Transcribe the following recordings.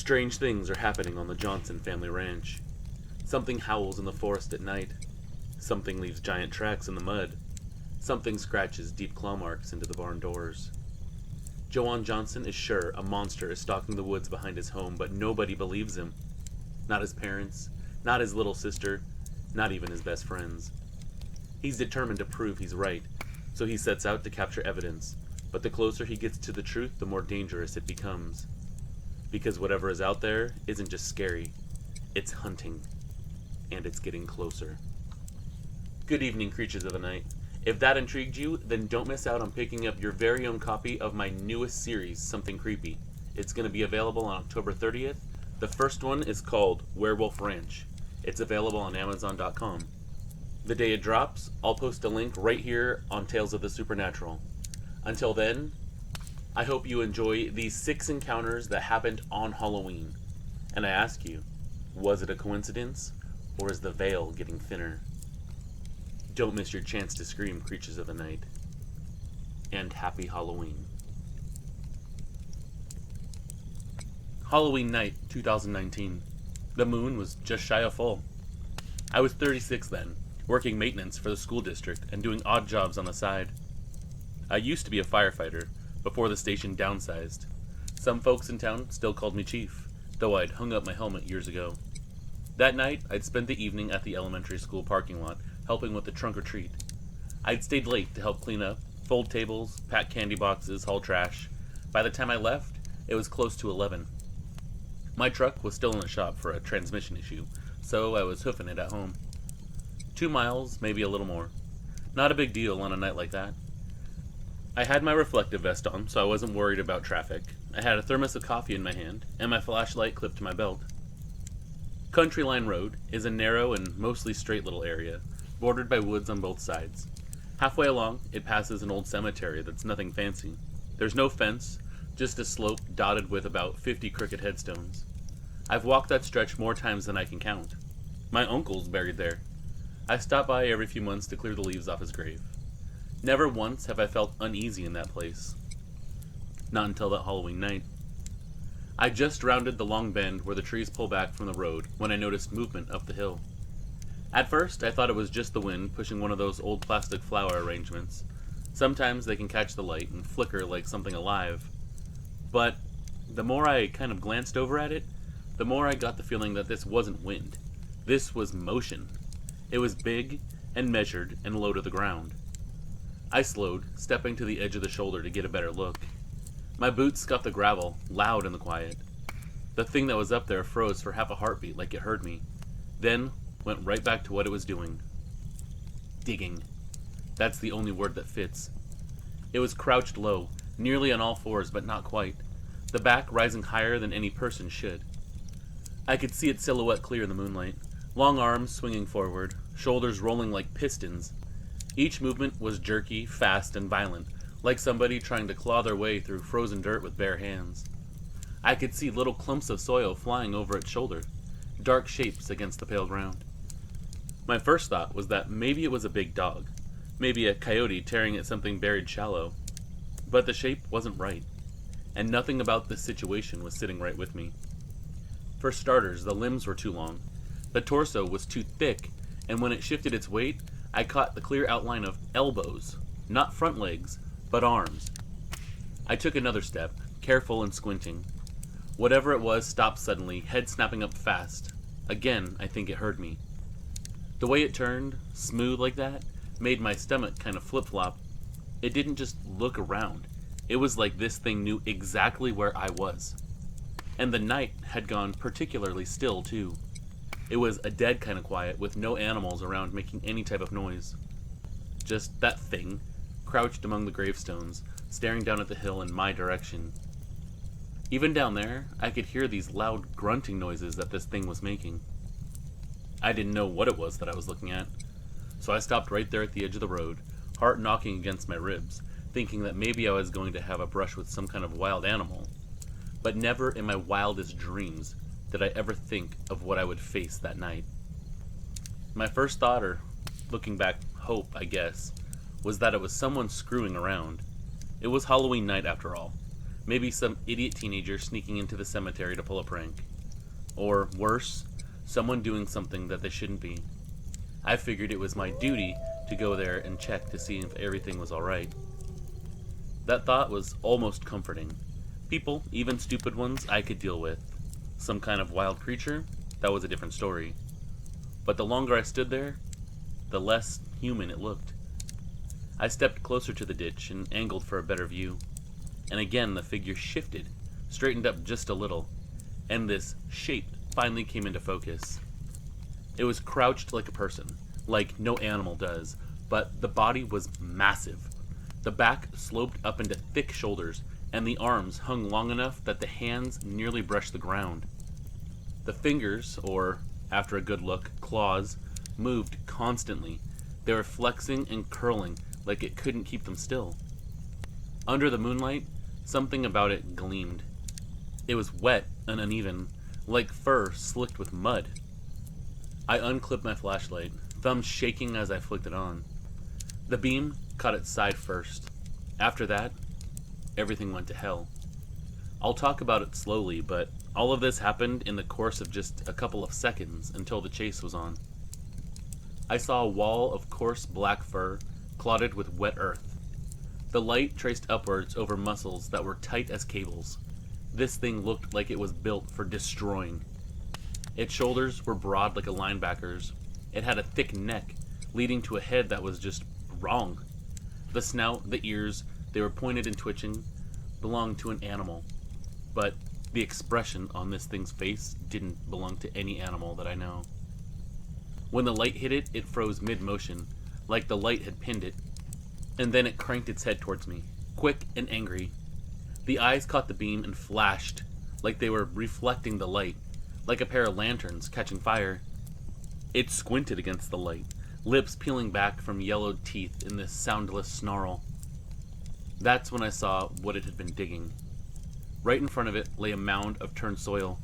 Strange things are happening on the Johnson family ranch. Something howls in the forest at night. Something leaves giant tracks in the mud. Something scratches deep claw marks into the barn doors. Joan Johnson is sure a monster is stalking the woods behind his home, but nobody believes him. Not his parents, not his little sister, not even his best friends. He's determined to prove he's right, so he sets out to capture evidence, but the closer he gets to the truth, the more dangerous it becomes. Because whatever is out there isn't just scary, it's hunting, and it's getting closer. Good evening, creatures of the night. If that intrigued you, then don't miss out on picking up your very own copy of my newest series, Something Creepy. It's going to be available on October 30th. The first one is called Werewolf Ranch. It's available on Amazon.com. The day it drops, I'll post a link right here on Tales of the Supernatural. Until then, I hope you enjoy these 6 encounters that happened on Halloween. And I ask you, was it a coincidence, or is the veil getting thinner? Don't miss your chance to scream, creatures of the night. And happy Halloween. Halloween night, 2019. The moon was just shy of full. I was 36 then, working maintenance for the school district and doing odd jobs on the side. I used to be a firefighter, before the station downsized. Some folks in town still called me Chief, though I'd hung up my helmet years ago. That night, I'd spent the evening at the elementary school parking lot, helping with the trunk or treat. I'd stayed late to help clean up, fold tables, pack candy boxes, haul trash. By the time I left, it was close to 11. My truck was still in the shop for a transmission issue, so I was hoofing it at home. 2 miles, maybe a little more. Not a big deal on a night like that. I had my reflective vest on, so I wasn't worried about traffic. I had a thermos of coffee in my hand, and my flashlight clipped to my belt. Country Line Road is a narrow and mostly straight little area, bordered by woods on both sides. Halfway along, it passes an old cemetery that's nothing fancy. There's no fence, just a slope dotted with about 50 crooked headstones. I've walked that stretch more times than I can count. My uncle's buried there. I stop by every few months to clear the leaves off his grave. Never once have I felt uneasy in that place. Not until that Halloween night. I just rounded the long bend where the trees pull back from the road when I noticed movement up the hill. At first, I thought it was just the wind pushing one of those old plastic flower arrangements. Sometimes they can catch the light and flicker like something alive. But the more I kind of glanced over at it, the more I got the feeling that this wasn't wind. This was motion. It was big and measured and low to the ground. I slowed, stepping to the edge of the shoulder to get a better look. My boots scuffed the gravel, loud in the quiet. The thing that was up there froze for half a heartbeat like it heard me, then went right back to what it was doing. Digging. That's the only word that fits. It was crouched low, nearly on all fours, but not quite, the back rising higher than any person should. I could see its silhouette clear in the moonlight, long arms swinging forward, shoulders rolling like pistons. Each movement was jerky, fast, and violent, like somebody trying to claw their way through frozen dirt with bare hands. I could see little clumps of soil flying over its shoulder, dark shapes against the pale ground. My first thought was that maybe it was a big dog, maybe a coyote tearing at something buried shallow. But the shape wasn't right, and nothing about this situation was sitting right with me. For starters, the limbs were too long, the torso was too thick, and when it shifted its weight, I caught the clear outline of elbows, not front legs, but arms. I took another step, careful and squinting. Whatever it was stopped suddenly, head snapping up fast. Again, I think it heard me. The way it turned, smooth like that, made my stomach kind of flip-flop. It didn't just look around. It was like this thing knew exactly where I was. And the night had gone particularly still, too. It was a dead kind of quiet, with no animals around making any type of noise. Just that thing, crouched among the gravestones, staring down at the hill in my direction. Even down there, I could hear these loud grunting noises that this thing was making. I didn't know what it was that I was looking at, so I stopped right there at the edge of the road, heart knocking against my ribs, thinking that maybe I was going to have a brush with some kind of wild animal. But never in my wildest dreams did I ever think of what I would face that night. My first thought, or looking back, hope, I guess, was that it was someone screwing around. It was Halloween night after all. Maybe some idiot teenager sneaking into the cemetery to pull a prank. Or worse, someone doing something that they shouldn't be. I figured it was my duty to go there and check to see if everything was alright. That thought was almost comforting. People, even stupid ones, I could deal with. Some kind of wild creature? That was a different story. But the longer I stood there, the less human it looked. I stepped closer to the ditch and angled for a better view. And again the figure shifted, straightened up just a little, and this shape finally came into focus. It was crouched like a person, like no animal does, but the body was massive. The back sloped up into thick shoulders, and the arms hung long enough that the hands nearly brushed the ground. The fingers, or, after a good look, claws, moved constantly. They were flexing and curling like it couldn't keep them still. Under the moonlight, something about it gleamed. It was wet and uneven, like fur slicked with mud. I unclipped my flashlight, thumbs shaking as I flicked it on. The beam caught its side first. After that, everything went to hell. I'll talk about it slowly, but all of this happened in the course of just a couple of seconds until the chase was on. I saw a wall of coarse black fur, clotted with wet earth. The light traced upwards over muscles that were tight as cables. This thing looked like it was built for destroying. Its shoulders were broad like a linebacker's. It had a thick neck, leading to a head that was just wrong. The snout, the ears, they were pointed and twitching, belonged to an animal. But the expression on this thing's face didn't belong to any animal that I know. When the light hit it, it froze mid-motion, like the light had pinned it, and then it cranked its head towards me, quick and angry. The eyes caught the beam and flashed, like they were reflecting the light, like a pair of lanterns catching fire. It squinted against the light, lips peeling back from yellowed teeth in this soundless snarl. That's when I saw what it had been digging. Right in front of it lay a mound of turned soil,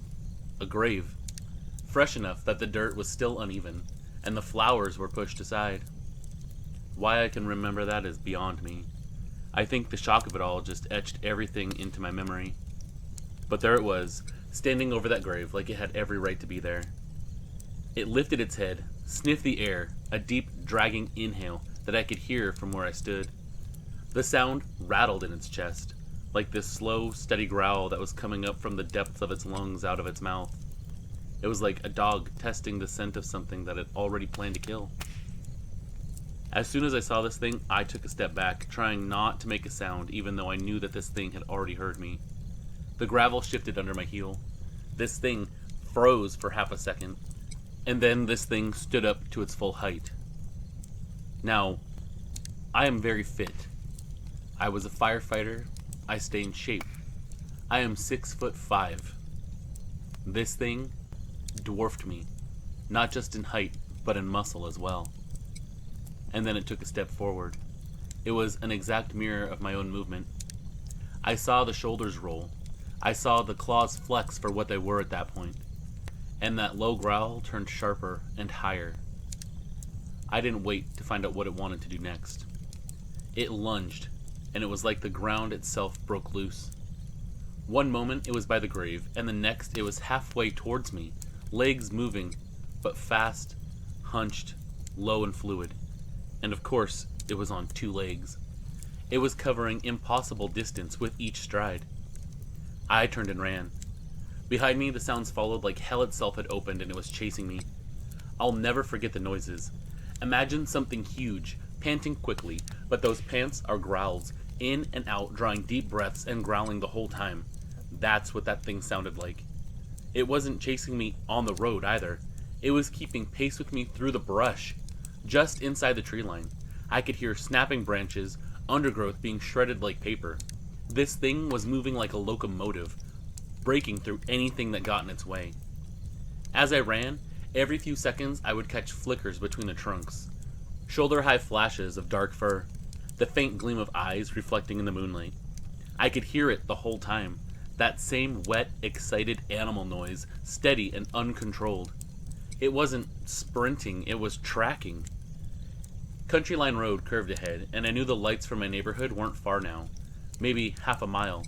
a grave, fresh enough that the dirt was still uneven, and the flowers were pushed aside. Why I can remember that is beyond me. I think the shock of it all just etched everything into my memory. But there it was, standing over that grave like it had every right to be there. It lifted its head, sniffed the air, a deep, dragging inhale that I could hear from where I stood. The sound rattled in its chest, like this slow, steady growl that was coming up from the depths of its lungs out of its mouth. It was like a dog testing the scent of something that it already planned to kill. As soon as I saw this thing, I took a step back, trying not to make a sound, even though I knew that this thing had already heard me. The gravel shifted under my heel. This thing froze for half a second, and then this thing stood up to its full height. Now, I am very fit. I was a firefighter. I stay in shape. I am 6'5". This thing dwarfed me, not just in height, but in muscle as well. And then it took a step forward. It was an exact mirror of my own movement. I saw the shoulders roll. I saw the claws flex for what they were at that point. And that low growl turned sharper and higher. I didn't wait to find out what it wanted to do next. It lunged, and it was like the ground itself broke loose. One moment it was by the grave, and the next it was halfway towards me, legs moving, but fast, hunched, low and fluid. And of course, it was on 2 legs. It was covering impossible distance with each stride. I turned and ran. Behind me, the sounds followed like hell itself had opened and it was chasing me. I'll never forget the noises. Imagine something huge, panting quickly, but those pants are growls, in and out, drawing deep breaths and growling the whole time. That's what that thing sounded like. It wasn't chasing me on the road either. It was keeping pace with me through the brush. Just inside the tree line, I could hear snapping branches, undergrowth being shredded like paper. This thing was moving like a locomotive, breaking through anything that got in its way. As I ran, every few seconds I would catch flickers between the trunks, shoulder-high flashes of dark fur, the faint gleam of eyes reflecting in the moonlight. I could hear it the whole time, that same wet, excited animal noise, steady and uncontrolled. It wasn't sprinting, it was tracking. Country Line Road curved ahead, and I knew the lights from my neighborhood weren't far now, maybe half a mile.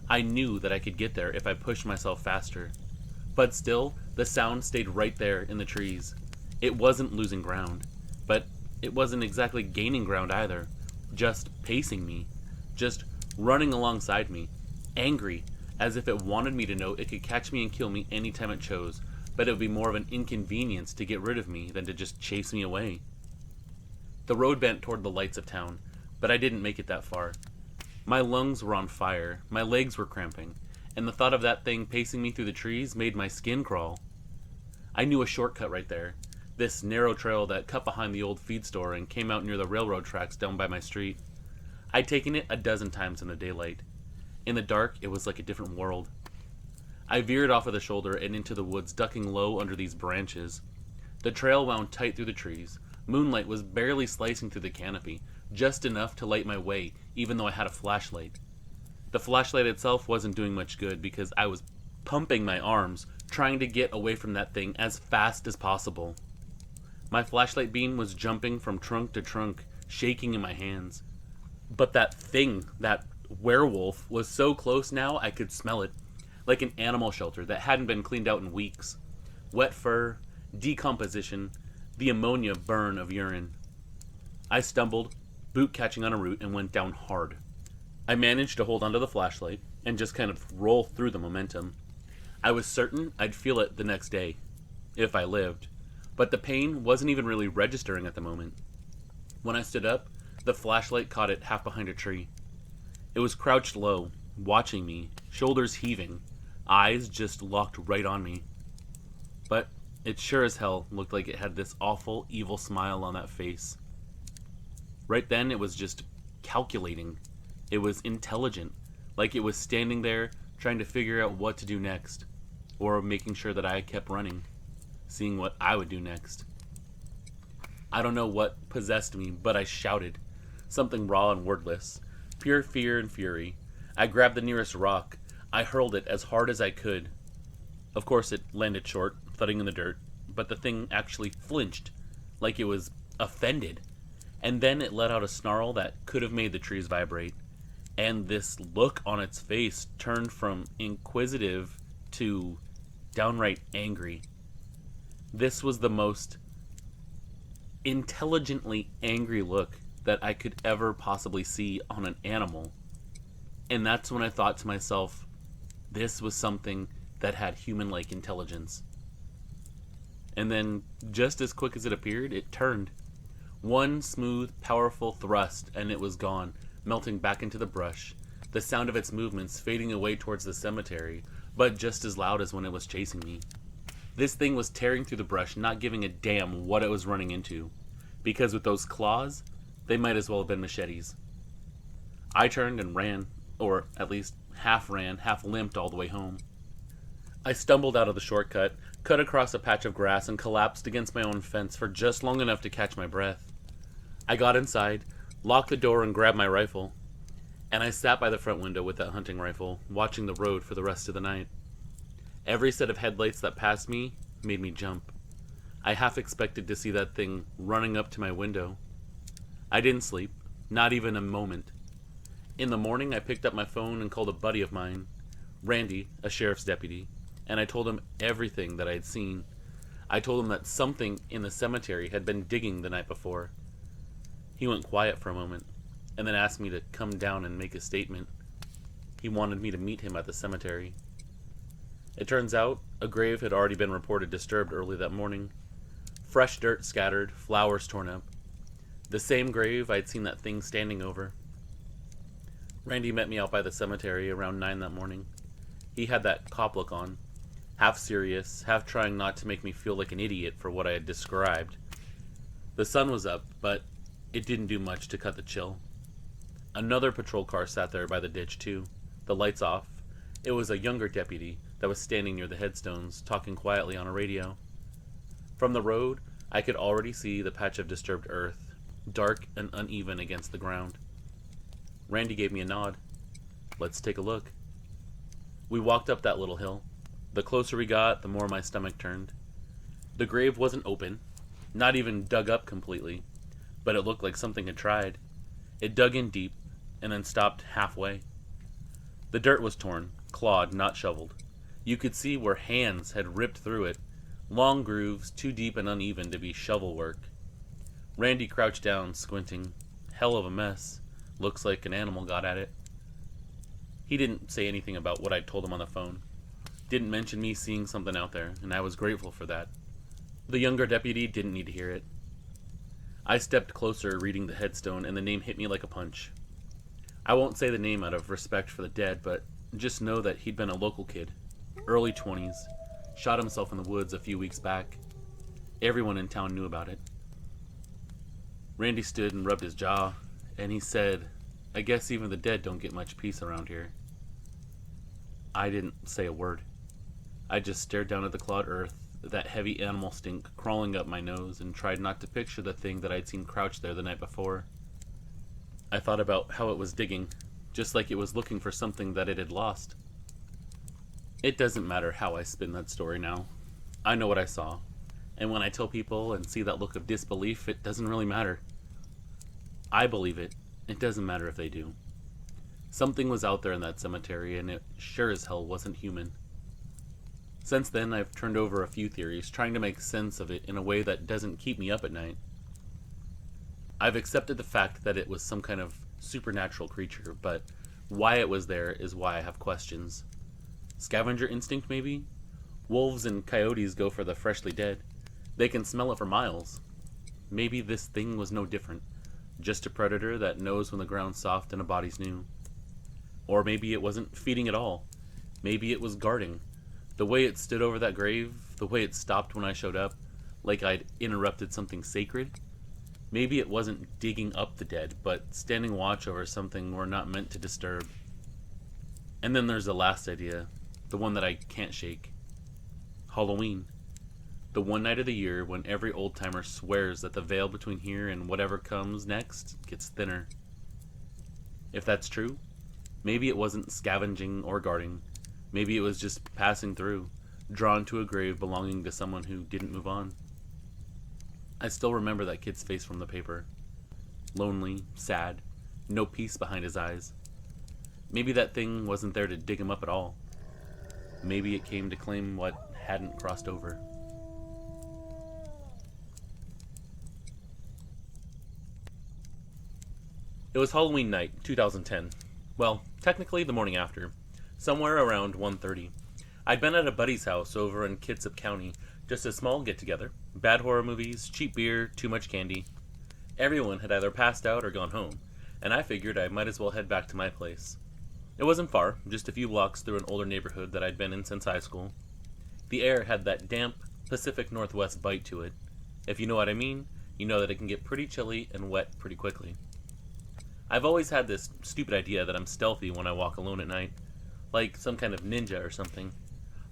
I knew that I could get there if I pushed myself faster. But still, the sound stayed right there in the trees. It wasn't losing ground, but it wasn't exactly gaining ground either. Just pacing me. Just running alongside me. Angry, as if it wanted me to know it could catch me and kill me anytime it chose, but it would be more of an inconvenience to get rid of me than to just chase me away. The road bent toward the lights of town, but I didn't make it that far. My lungs were on fire, my legs were cramping, and the thought of that thing pacing me through the trees made my skin crawl. I knew a shortcut right there, this narrow trail that cut behind the old feed store and came out near the railroad tracks down by my street. I'd taken it a dozen times in the daylight. In the dark, it was like a different world. I veered off of the shoulder and into the woods, ducking low under these branches. The trail wound tight through the trees. Moonlight was barely slicing through the canopy, just enough to light my way, even though I had a flashlight. The flashlight itself wasn't doing much good because I was pumping my arms, trying to get away from that thing as fast as possible. My flashlight beam was jumping from trunk to trunk, shaking in my hands. But that thing, that werewolf, was so close now I could smell it, like an animal shelter that hadn't been cleaned out in weeks. Wet fur, decomposition, the ammonia burn of urine. I stumbled, boot catching on a root, and went down hard. I managed to hold onto the flashlight and just kind of roll through the momentum. I was certain I'd feel it the next day, if I lived, but the pain wasn't even really registering at the moment. When I stood up, the flashlight caught it half behind a tree. It was crouched low, watching me, shoulders heaving, eyes just locked right on me. But it sure as hell looked like it had this awful, evil smile on that face. Right then, it was just calculating. It was intelligent, like it was standing there trying to figure out what to do next, or making sure that I kept running, seeing what I would do next. I don't know what possessed me, but I shouted, something raw and wordless, pure fear and fury. I grabbed the nearest rock. I hurled it as hard as I could. Of course, it landed short, thudding in the dirt, but the thing actually flinched, like it was offended. And then it let out a snarl that could have made the trees vibrate. And this look on its face turned from inquisitive to downright angry. This was the most intelligently angry look that I could ever possibly see on an animal. And that's when I thought to myself, this was something that had human-like intelligence. And then, just as quick as it appeared, it turned. One smooth, powerful thrust, and it was gone, melting back into the brush, the sound of its movements fading away towards the cemetery, but just as loud as when it was chasing me. This thing was tearing through the brush, not giving a damn what it was running into, because with those claws, they might as well have been machetes. I turned and ran, or at least half ran, half limped all the way home. I stumbled out of the shortcut, cut across a patch of grass, and collapsed against my own fence for just long enough to catch my breath. I got inside, locked the door, and grabbed my rifle. And I sat by the front window with that hunting rifle, watching the road for the rest of the night. Every set of headlights that passed me made me jump. I half expected to see that thing running up to my window. I didn't sleep, not even a moment. In the morning, I picked up my phone and called a buddy of mine, Randy, a sheriff's deputy, and I told him everything that I had seen. I told him that something in the cemetery had been digging the night before. He went quiet for a moment, and then asked me to come down and make a statement. He wanted me to meet him at the cemetery. It turns out, a grave had already been reported disturbed early that morning. Fresh dirt scattered, flowers torn up. The same grave I'd seen that thing standing over. Randy met me out by the cemetery around 9 that morning. He had that cop look on, half serious, half trying not to make me feel like an idiot for what I had described. The sun was up, but it didn't do much to cut the chill. Another patrol car sat there by the ditch too, the lights off. It was a younger deputy that was standing near the headstones, talking quietly on a radio. From the road, I could already see the patch of disturbed earth, dark and uneven against the ground. Randy gave me a nod. Let's take a look. We walked up that little hill. The closer we got, the more my stomach turned. The grave wasn't open, not even dug up completely, but it looked like something had tried. It dug in deep, and then stopped halfway. The dirt was torn, clawed, not shoveled. You could see where hands had ripped through it, long grooves too deep and uneven to be shovel work. Randy crouched down, squinting. Hell of a mess. Looks like an animal got at it. He didn't say anything about what I'd told him on the phone. Didn't mention me seeing something out there, and I was grateful for that. The younger deputy didn't need to hear it. I stepped closer, reading the headstone, and the name hit me like a punch. I won't say the name out of respect for the dead, but just know that he'd been a local kid, early 20s, shot himself in the woods a few weeks back. Everyone in town knew about it. Randy stood and rubbed his jaw, and he said, "I guess even the dead don't get much peace around here." I didn't say a word. I just stared down at the clawed earth, that heavy animal stink crawling up my nose, and tried not to picture the thing that I'd seen crouched there the night before. I thought about how it was digging, just like it was looking for something that it had lost. It doesn't matter how I spin that story now. I know what I saw, and when I tell people and see that look of disbelief, it doesn't really matter. I believe it. It doesn't matter if they do. Something was out there in that cemetery, and it sure as hell wasn't human. Since then, I've turned over a few theories, trying to make sense of it in a way that doesn't keep me up at night. I've accepted the fact that it was some kind of supernatural creature, but why it was there is why I have questions. Scavenger instinct, maybe? Wolves and coyotes go for the freshly dead. They can smell it for miles. Maybe this thing was no different, just a predator that knows when the ground's soft and a body's new. Or maybe it wasn't feeding at all. Maybe it was guarding. The way it stood over that grave, the way it stopped when I showed up, like I'd interrupted something sacred. Maybe it wasn't digging up the dead, but standing watch over something we're not meant to disturb. And then there's the last idea, the one that I can't shake. Halloween. The one night of the year when every old-timer swears that the veil between here and whatever comes next gets thinner. If that's true, maybe it wasn't scavenging or guarding. Maybe it was just passing through, drawn to a grave belonging to someone who didn't move on. I still remember that kid's face from the paper. Lonely, sad, no peace behind his eyes. Maybe that thing wasn't there to dig him up at all. Maybe it came to claim what hadn't crossed over. It was Halloween night, 2010. Well, technically the morning after. Somewhere around 1:30. I'd been at a buddy's house over in Kitsap County, just a small get-together. Bad horror movies, cheap beer, too much candy. Everyone had either passed out or gone home, and I figured I might as well head back to my place. It wasn't far, just a few blocks through an older neighborhood that I'd been in since high school. The air had that damp, Pacific Northwest bite to it. If you know what I mean, you know that it can get pretty chilly and wet pretty quickly. I've always had this stupid idea that I'm stealthy when I walk alone at night, like some kind of ninja or something.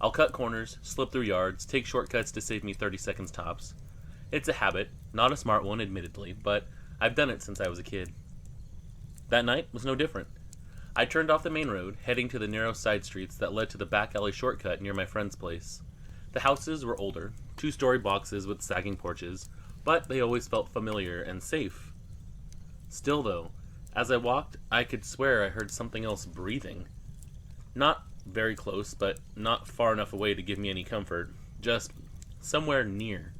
I'll cut corners, slip through yards, take shortcuts to save me 30 seconds tops. It's a habit, not a smart one admittedly, but I've done it since I was a kid. That night was no different. I turned off the main road, heading to the narrow side streets that led to the back alley shortcut near my friend's place. The houses were older, two-story boxes with sagging porches, but they always felt familiar and safe. Still though, as I walked, I could swear I heard something else breathing. Not very close, but not far enough away to give me any comfort. Just somewhere near.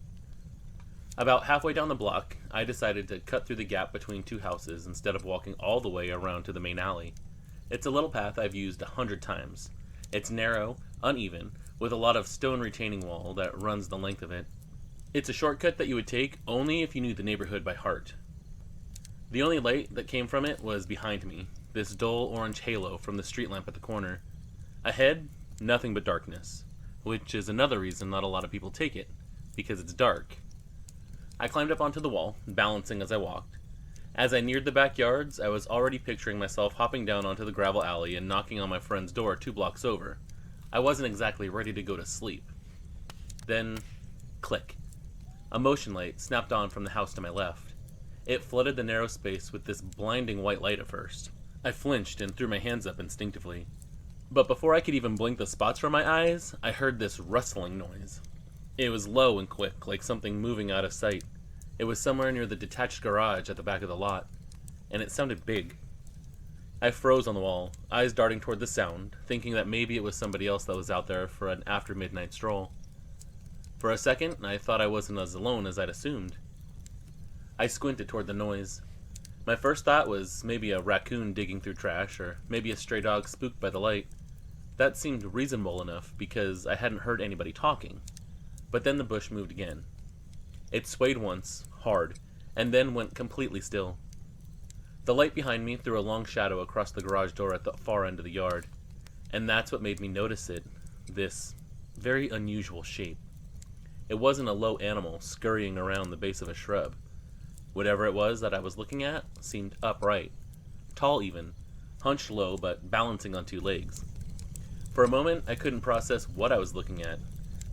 About halfway down the block, I decided to cut through the gap between two houses instead of walking all the way around to the main alley. It's a little path I've used 100 times. It's narrow, uneven, with a lot of stone retaining wall that runs the length of it. It's a shortcut that you would take only if you knew the neighborhood by heart. The only light that came from it was behind me, this dull orange halo from the street lamp at the corner. Ahead, nothing but darkness, which is another reason not a lot of people take it, because it's dark. I climbed up onto the wall, balancing as I walked. As I neared the backyards, I was already picturing myself hopping down onto the gravel alley and knocking on my friend's door 2 blocks over. I wasn't exactly ready to go to sleep. Then, click. A motion light snapped on from the house to my left. It flooded the narrow space with this blinding white light at first. I flinched and threw my hands up instinctively. But before I could even blink the spots from my eyes, I heard this rustling noise. It was low and quick, like something moving out of sight. It was somewhere near the detached garage at the back of the lot, and it sounded big. I froze on the wall, eyes darting toward the sound, thinking that maybe it was somebody else that was out there for an after midnight stroll. For a second, I thought I wasn't as alone as I'd assumed. I squinted toward the noise. My first thought was maybe a raccoon digging through trash, or maybe a stray dog spooked by the light. That seemed reasonable enough because I hadn't heard anybody talking. But then the bush moved again. It swayed once, hard, and then went completely still. The light behind me threw a long shadow across the garage door at the far end of the yard, and that's what made me notice it, this very unusual shape. It wasn't a low animal scurrying around the base of a shrub. Whatever it was that I was looking at seemed upright, tall even, hunched low but balancing on two legs. For a moment, I couldn't process what I was looking at.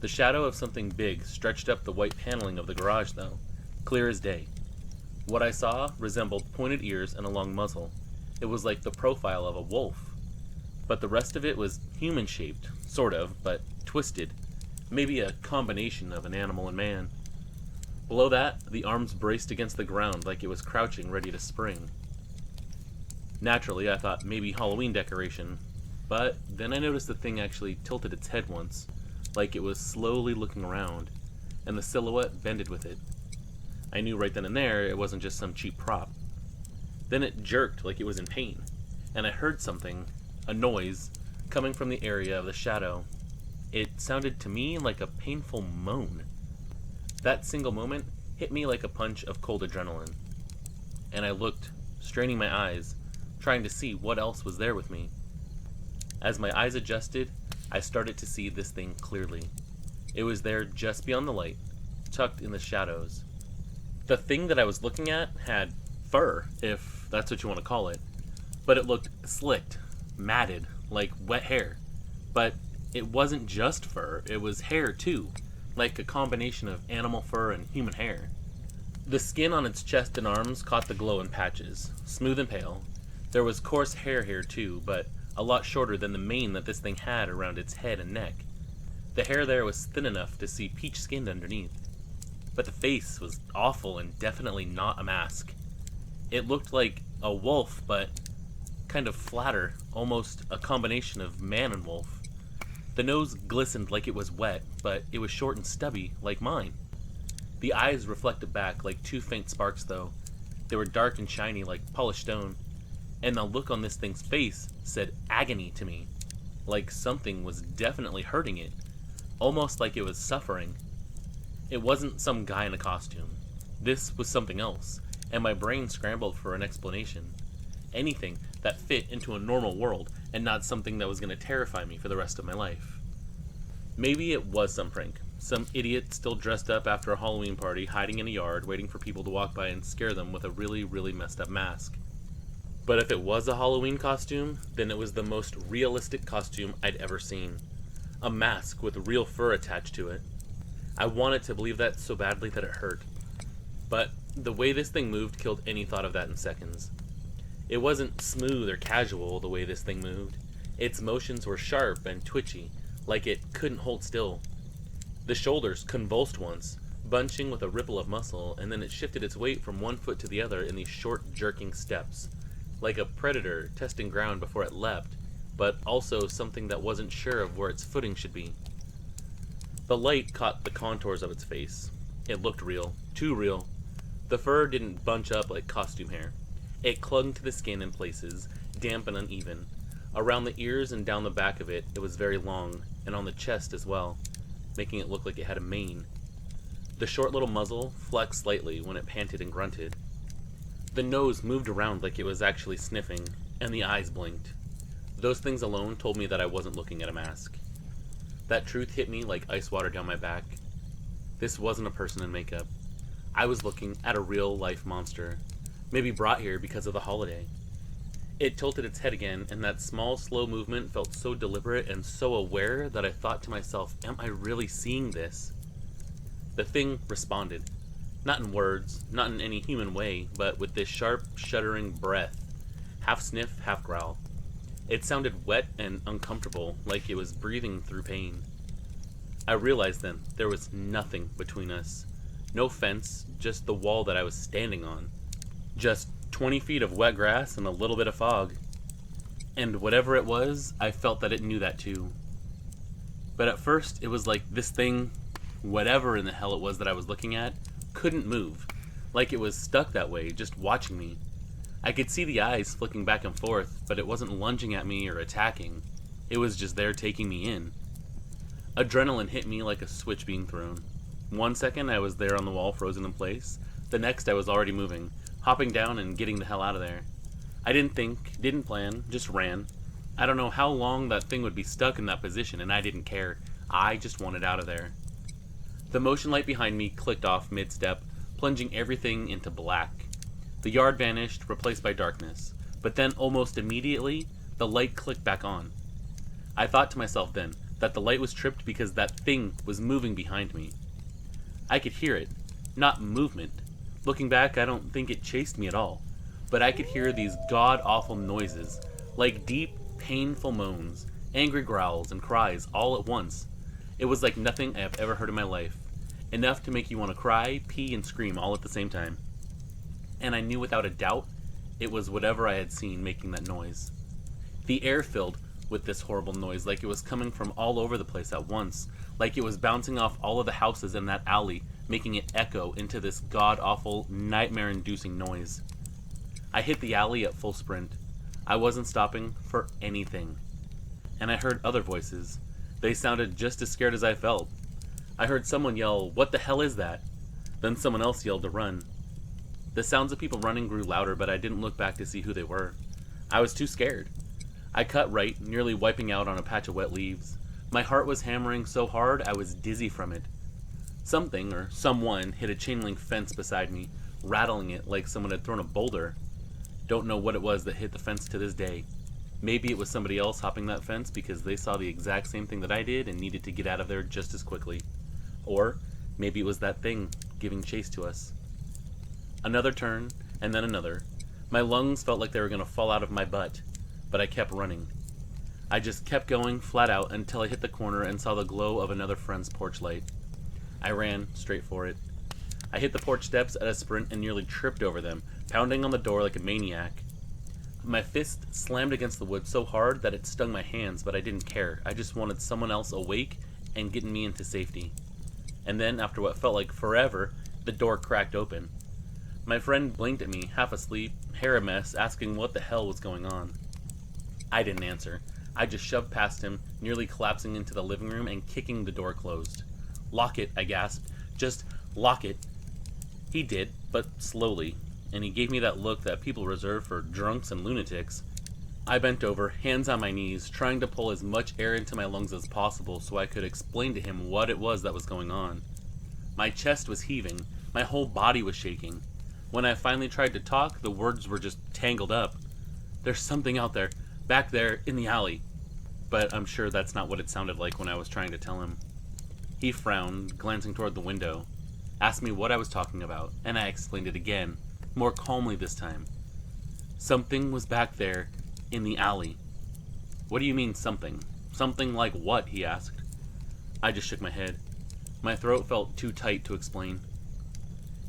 The shadow of something big stretched up the white paneling of the garage, though, clear as day. What I saw resembled pointed ears and a long muzzle. It was like the profile of a wolf. But the rest of it was human-shaped, sort of, but twisted. Maybe a combination of an animal and man. Below that, the arms braced against the ground like it was crouching ready to spring. Naturally, I thought maybe Halloween decoration, but then I noticed the thing actually tilted its head once, like it was slowly looking around, and the silhouette bended with it. I knew right then and there it wasn't just some cheap prop. Then it jerked like it was in pain, and I heard something, a noise, coming from the area of the shadow. It sounded to me like a painful moan. That single moment hit me like a punch of cold adrenaline. And I looked, straining my eyes, trying to see what else was there with me. As my eyes adjusted, I started to see this thing clearly. It was there just beyond the light, tucked in the shadows. The thing that I was looking at had fur, if that's what you want to call it, but it looked slicked, matted, like wet hair. But it wasn't just fur, it was hair too, like a combination of animal fur and human hair. The skin on its chest and arms caught the glow in patches, smooth and pale. There was coarse hair here too, but a lot shorter than the mane that this thing had around its head and neck. The hair there was thin enough to see peach-skinned underneath. But the face was awful and definitely not a mask. It looked like a wolf, but kind of flatter, almost a combination of man and wolf. The nose glistened like it was wet, but it was short and stubby, like mine. The eyes reflected back like two faint sparks, though. They were dark and shiny like polished stone, and the look on this thing's face said agony to me, like something was definitely hurting it, almost like it was suffering. It wasn't some guy in a costume. This was something else, and my brain scrambled for an explanation. Anything that fit into a normal world and not something that was going to terrify me for the rest of my life. Maybe it was some prank. Some idiot still dressed up after a Halloween party, hiding in a yard, waiting for people to walk by and scare them with a really, really messed up mask. But if it was a Halloween costume, then it was the most realistic costume I'd ever seen. A mask with real fur attached to it. I wanted to believe that so badly that it hurt. But the way this thing moved killed any thought of that in seconds. It wasn't smooth or casual the way this thing moved. Its motions were sharp and twitchy, like it couldn't hold still. The shoulders convulsed once, bunching with a ripple of muscle, and then it shifted its weight from one foot to the other in these short, jerking steps, like a predator testing ground before it leapt, but also something that wasn't sure of where its footing should be. The light caught the contours of its face. It looked real, too real. The fur didn't bunch up like costume hair. It clung to the skin in places, damp and uneven. Around the ears and down the back of it, it was very long, and on the chest as well, making it look like it had a mane. The short little muzzle flexed slightly when it panted and grunted. The nose moved around like it was actually sniffing, and the eyes blinked. Those things alone told me that I wasn't looking at a mask. That truth hit me like ice water down my back. This wasn't a person in makeup. I was looking at a real-life monster, maybe brought here because of the holiday. It tilted its head again, and that small, slow movement felt so deliberate and so aware that I thought to myself, am I really seeing this? The thing responded. Not in words, not in any human way, but with this sharp, shuddering breath. Half sniff, half growl. It sounded wet and uncomfortable, like it was breathing through pain. I realized then there was nothing between us. No fence, just the wall that I was standing on. Just 20 feet of wet grass and a little bit of fog. And whatever it was, I felt that it knew that too. But at first, it was like this thing, whatever in the hell it was that I was looking at, couldn't move. Like it was stuck that way, just watching me. I could see the eyes flicking back and forth, but it wasn't lunging at me or attacking. It was just there taking me in. Adrenaline hit me like a switch being thrown. 1 second I was there on the wall frozen in place. The next I was already moving, hopping down and getting the hell out of there. I didn't think, didn't plan, just ran. I don't know how long that thing would be stuck in that position, and I didn't care. I just wanted out of there. The motion light behind me clicked off mid-step, plunging everything into black. The yard vanished, replaced by darkness. But then, almost immediately, the light clicked back on. I thought to myself then that the light was tripped because that thing was moving behind me. I could hear it, not movement. Looking back, I don't think it chased me at all. But I could hear these god-awful noises, like deep, painful moans, angry growls, and cries all at once. It was like nothing I have ever heard in my life. Enough to make you want to cry, pee, and scream all at the same time. And I knew without a doubt it was whatever I had seen making that noise. The air filled with this horrible noise, like it was coming from all over the place at once, like it was bouncing off all of the houses in that alley, making it echo into this god-awful, nightmare-inducing noise. I hit the alley at full sprint. I wasn't stopping for anything. And I heard other voices. They sounded just as scared as I felt. I heard someone yell, "What the hell is that?" Then someone else yelled to run. The sounds of people running grew louder, but I didn't look back to see who they were. I was too scared. I cut right, nearly wiping out on a patch of wet leaves. My heart was hammering so hard I was dizzy from it. Something, or someone, hit a chain-link fence beside me, rattling it like someone had thrown a boulder. Don't know what it was that hit the fence to this day. Maybe it was somebody else hopping that fence because they saw the exact same thing that I did and needed to get out of there just as quickly. Or maybe it was that thing giving chase to us. Another turn, and then another. My lungs felt like they were going to fall out of my butt, but I kept running. I just kept going flat out until I hit the corner and saw the glow of another friend's porch light. I ran straight for it. I hit the porch steps at a sprint and nearly tripped over them, pounding on the door like a maniac. My fist slammed against the wood so hard that it stung my hands, but I didn't care. I just wanted someone else awake and getting me into safety. And then, after what felt like forever, the door cracked open. My friend blinked at me, half asleep, hair a mess, asking what the hell was going on. I didn't answer. I just shoved past him, nearly collapsing into the living room and kicking the door closed. "Lock it," I gasped. "Just lock it." He did, but slowly, and he gave me that look that people reserve for drunks and lunatics. I bent over, hands on my knees, trying to pull as much air into my lungs as possible so I could explain to him what it was that was going on. My chest was heaving, my whole body was shaking. When I finally tried to talk, the words were just tangled up. "There's something out there, back there, in the alley." But I'm sure that's not what it sounded like when I was trying to tell him. He frowned, glancing toward the window, asked me what I was talking about, and I explained it again, more calmly this time. Something was back there, in the alley. "What do you mean, something? Something like what?" he asked. I just shook my head. My throat felt too tight to explain.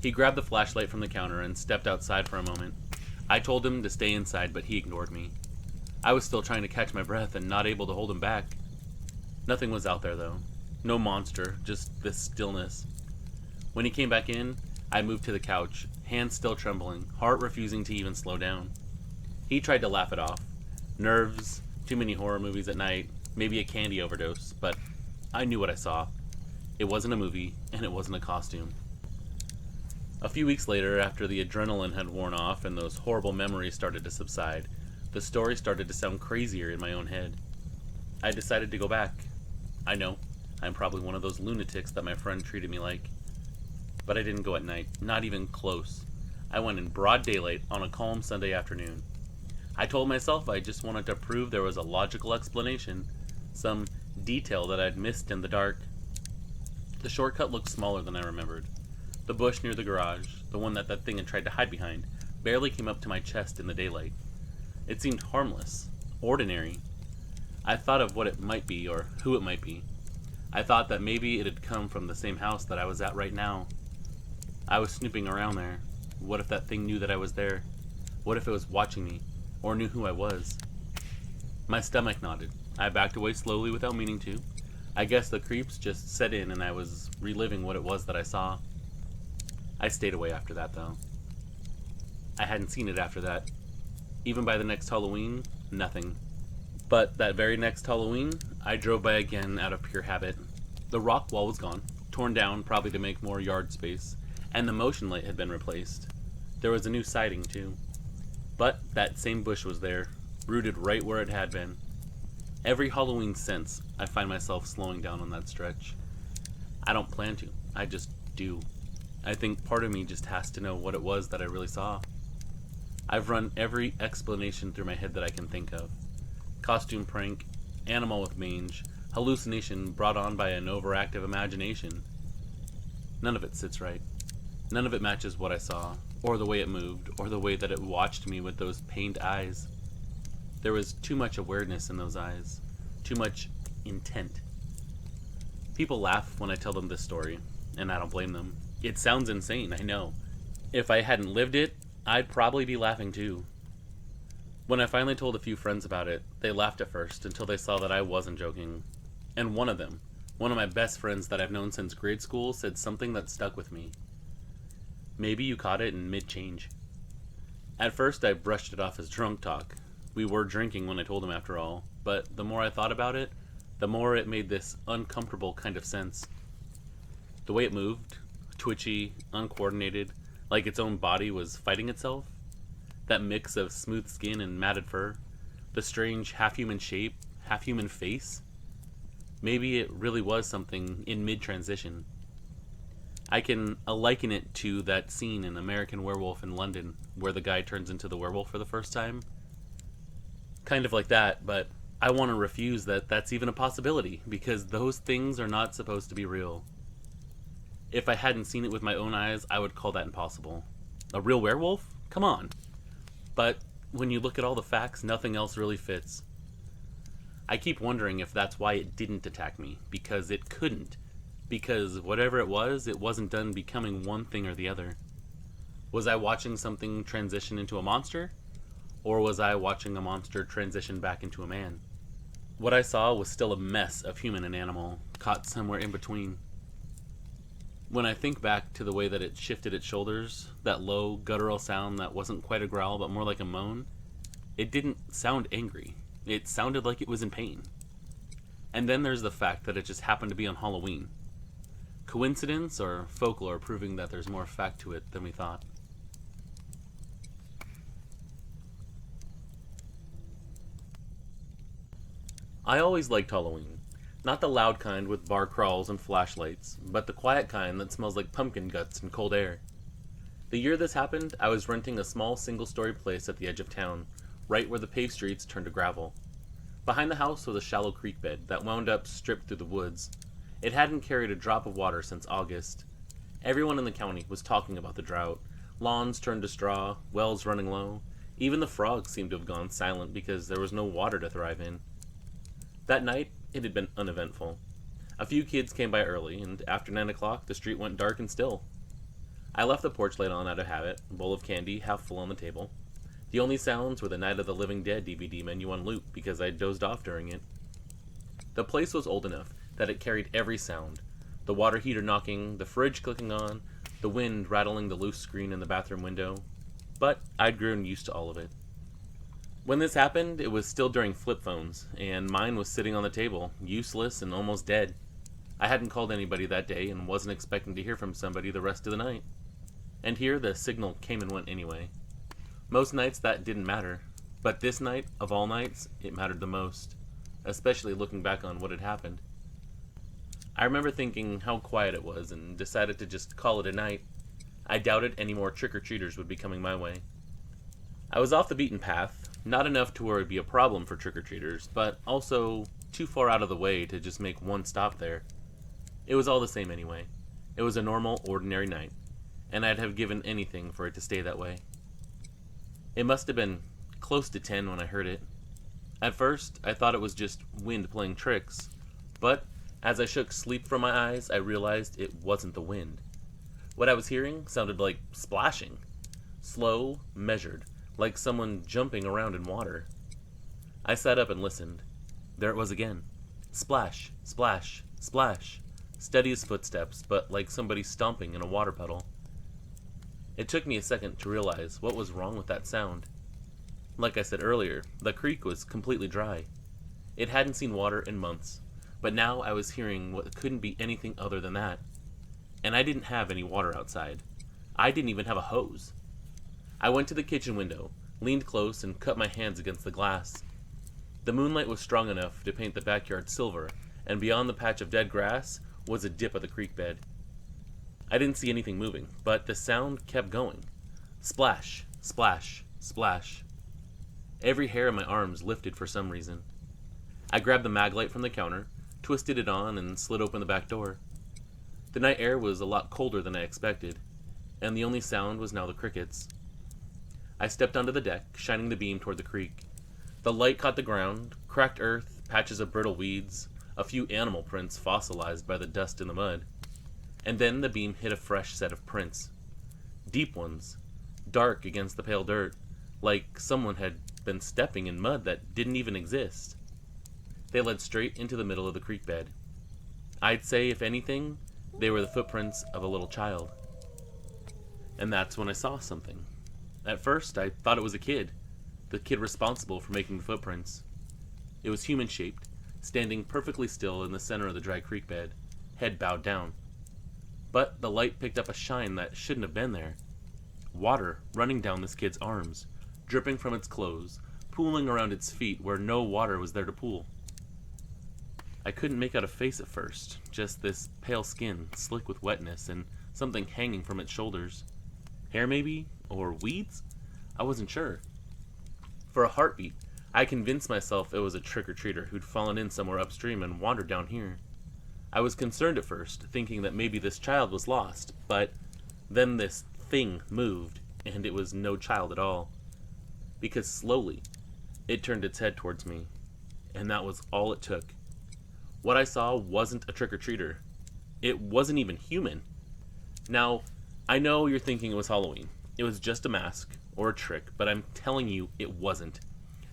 He grabbed the flashlight from the counter and stepped outside for a moment. I told him to stay inside, but he ignored me. I was still trying to catch my breath and not able to hold him back. Nothing was out there, though. No monster, just this stillness. When he came back in, I moved to the couch, hands still trembling, heart refusing to even slow down. He tried to laugh it off. Nerves, too many horror movies at night, maybe a candy overdose, but I knew what I saw. It wasn't a movie, and it wasn't a costume. A few weeks later, after the adrenaline had worn off and those horrible memories started to subside, the story started to sound crazier in my own head. I decided to go back. I know, I'm probably one of those lunatics that my friend treated me like. But I didn't go at night, not even close. I went in broad daylight on a calm Sunday afternoon. I told myself I just wanted to prove there was a logical explanation, some detail that I'd missed in the dark. The shortcut looked smaller than I remembered. The bush near the garage, the one that thing had tried to hide behind, barely came up to my chest in the daylight. It seemed harmless, ordinary. I thought of what it might be, or who it might be. I thought that maybe it had come from the same house that I was at right now. I was snooping around there. What if that thing knew that I was there? What if it was watching me, or knew who I was? My stomach nodded. I backed away slowly without meaning to. I guess the creeps just set in and I was reliving what it was that I saw. I stayed away after that, though. I hadn't seen it after that. Even by the next Halloween, nothing. But that very next Halloween, I drove by again out of pure habit. The rock wall was gone, torn down probably to make more yard space, and the motion light had been replaced. There was a new siding, too. But that same bush was there, rooted right where it had been. Every Halloween since, I find myself slowing down on that stretch. I don't plan to, I just do. I think part of me just has to know what it was that I really saw. I've run every explanation through my head that I can think of. Costume prank, animal with mange, hallucination brought on by an overactive imagination. None of it sits right. None of it matches what I saw, or the way it moved, or the way that it watched me with those pained eyes. There was too much awareness in those eyes, too much intent. People laugh when I tell them this story, and I don't blame them. It sounds insane, I know. If I hadn't lived it, I'd probably be laughing too. When I finally told a few friends about it, they laughed at first until they saw that I wasn't joking. And one of them, one of my best friends that I've known since grade school, said something that stuck with me. Maybe you caught it in mid-change. At first I brushed it off as drunk talk. We were drinking when I told him after all, but the more I thought about it, the more it made this uncomfortable kind of sense. The way it moved, twitchy, uncoordinated, like its own body was fighting itself. That mix of smooth skin and matted fur, the strange half-human shape, half-human face. Maybe it really was something in mid-transition. I can liken it to that scene in American Werewolf in London, where the guy turns into the werewolf for the first time. Kind of like that, but I want to refuse that that's even a possibility, because those things are not supposed to be real. If I hadn't seen it with my own eyes, I would call that impossible. A real werewolf? Come on. But when you look at all the facts, nothing else really fits. I keep wondering if that's why it didn't attack me, because it couldn't. Because whatever it wasn't done becoming one thing or the other. Was I watching something transition into a monster? Or was I watching a monster transition back into a man? What I saw was still a mess of human and animal, caught somewhere in between. When I think back to the way that it shifted its shoulders, that low, guttural sound that wasn't quite a growl but more like a moan, it didn't sound angry. It sounded like it was in pain. And then there's the fact that it just happened to be on Halloween. Coincidence or folklore proving that there's more fact to it than we thought? I always liked Halloween. Not the loud kind with bar crawls and flashlights, but the quiet kind that smells like pumpkin guts and cold air. The year this happened, I was renting a small single-story place at the edge of town, right where the paved streets turned to gravel. Behind the house was a shallow creek bed that wound up stripped through the woods. It hadn't carried a drop of water since August. Everyone in the county was talking about the drought. Lawns turned to straw, wells running low. Even the frogs seemed to have gone silent because there was no water to thrive in. That night, it had been uneventful. A few kids came by early, and after 9 o'clock, the street went dark and still. I left the porch light on out of habit, a bowl of candy half full on the table. The only sounds were the Night of the Living Dead DVD menu on loop because I dozed off during it. The place was old enough that it carried every sound. The water heater knocking, the fridge clicking on, the wind rattling the loose screen in the bathroom window. But I'd grown used to all of it. When this happened, it was still during flip phones, and mine was sitting on the table, useless and almost dead. I hadn't called anybody that day and wasn't expecting to hear from somebody the rest of the night. And here the signal came and went anyway. Most nights that didn't matter, but this night, of all nights, it mattered the most, especially looking back on what had happened. I remember thinking how quiet it was and decided to just call it a night. I doubted any more trick-or-treaters would be coming my way. I was off the beaten path, not enough to where it would be a problem for trick-or-treaters, but also too far out of the way to just make one stop there. It was all the same anyway. It was a normal, ordinary night, and I'd have given anything for it to stay that way. It must have been close to 10 when I heard it. At first, I thought it was just wind playing tricks, but as I shook sleep from my eyes, I realized it wasn't the wind. What I was hearing sounded like splashing. Slow, measured, like someone jumping around in water. I sat up and listened. There it was again. Splash, splash, splash. Steady as footsteps, but like somebody stomping in a water puddle. It took me a second to realize what was wrong with that sound. Like I said earlier, the creek was completely dry. It hadn't seen water in months, but now I was hearing what couldn't be anything other than that. And I didn't have any water outside. I didn't even have a hose. I went to the kitchen window, leaned close, and cut my hands against the glass. The moonlight was strong enough to paint the backyard silver, and beyond the patch of dead grass was a dip of the creek bed. I didn't see anything moving, but the sound kept going. Splash, splash, splash. Every hair on my arms lifted for some reason. I grabbed the mag light from the counter, twisted it on, and slid open the back door. The night air was a lot colder than I expected, and the only sound was now the crickets. I stepped onto the deck, shining the beam toward the creek. The light caught the ground, cracked earth, patches of brittle weeds, a few animal prints fossilized by the dust in the mud. And then the beam hit a fresh set of prints. Deep ones, dark against the pale dirt, like someone had been stepping in mud that didn't even exist. They led straight into the middle of the creek bed. I'd say, if anything, they were the footprints of a little child. And that's when I saw something. At first, I thought it was a kid, the kid responsible for making the footprints. It was human-shaped, standing perfectly still in the center of the dry creek bed, head bowed down. But the light picked up a shine that shouldn't have been there. Water running down this kid's arms, dripping from its clothes, pooling around its feet where no water was there to pool. I couldn't make out a face at first, just this pale skin, slick with wetness, and something hanging from its shoulders. Hair maybe? Or weeds? I wasn't sure. For a heartbeat, I convinced myself it was a trick-or-treater who'd fallen in somewhere upstream and wandered down here. I was concerned at first, thinking that maybe this child was lost, but then this thing moved, and it was no child at all. Because slowly, it turned its head towards me, and that was all it took. What I saw wasn't a trick-or-treater. It wasn't even human. Now, I know you're thinking it was Halloween. It was just a mask, or a trick, but I'm telling you it wasn't.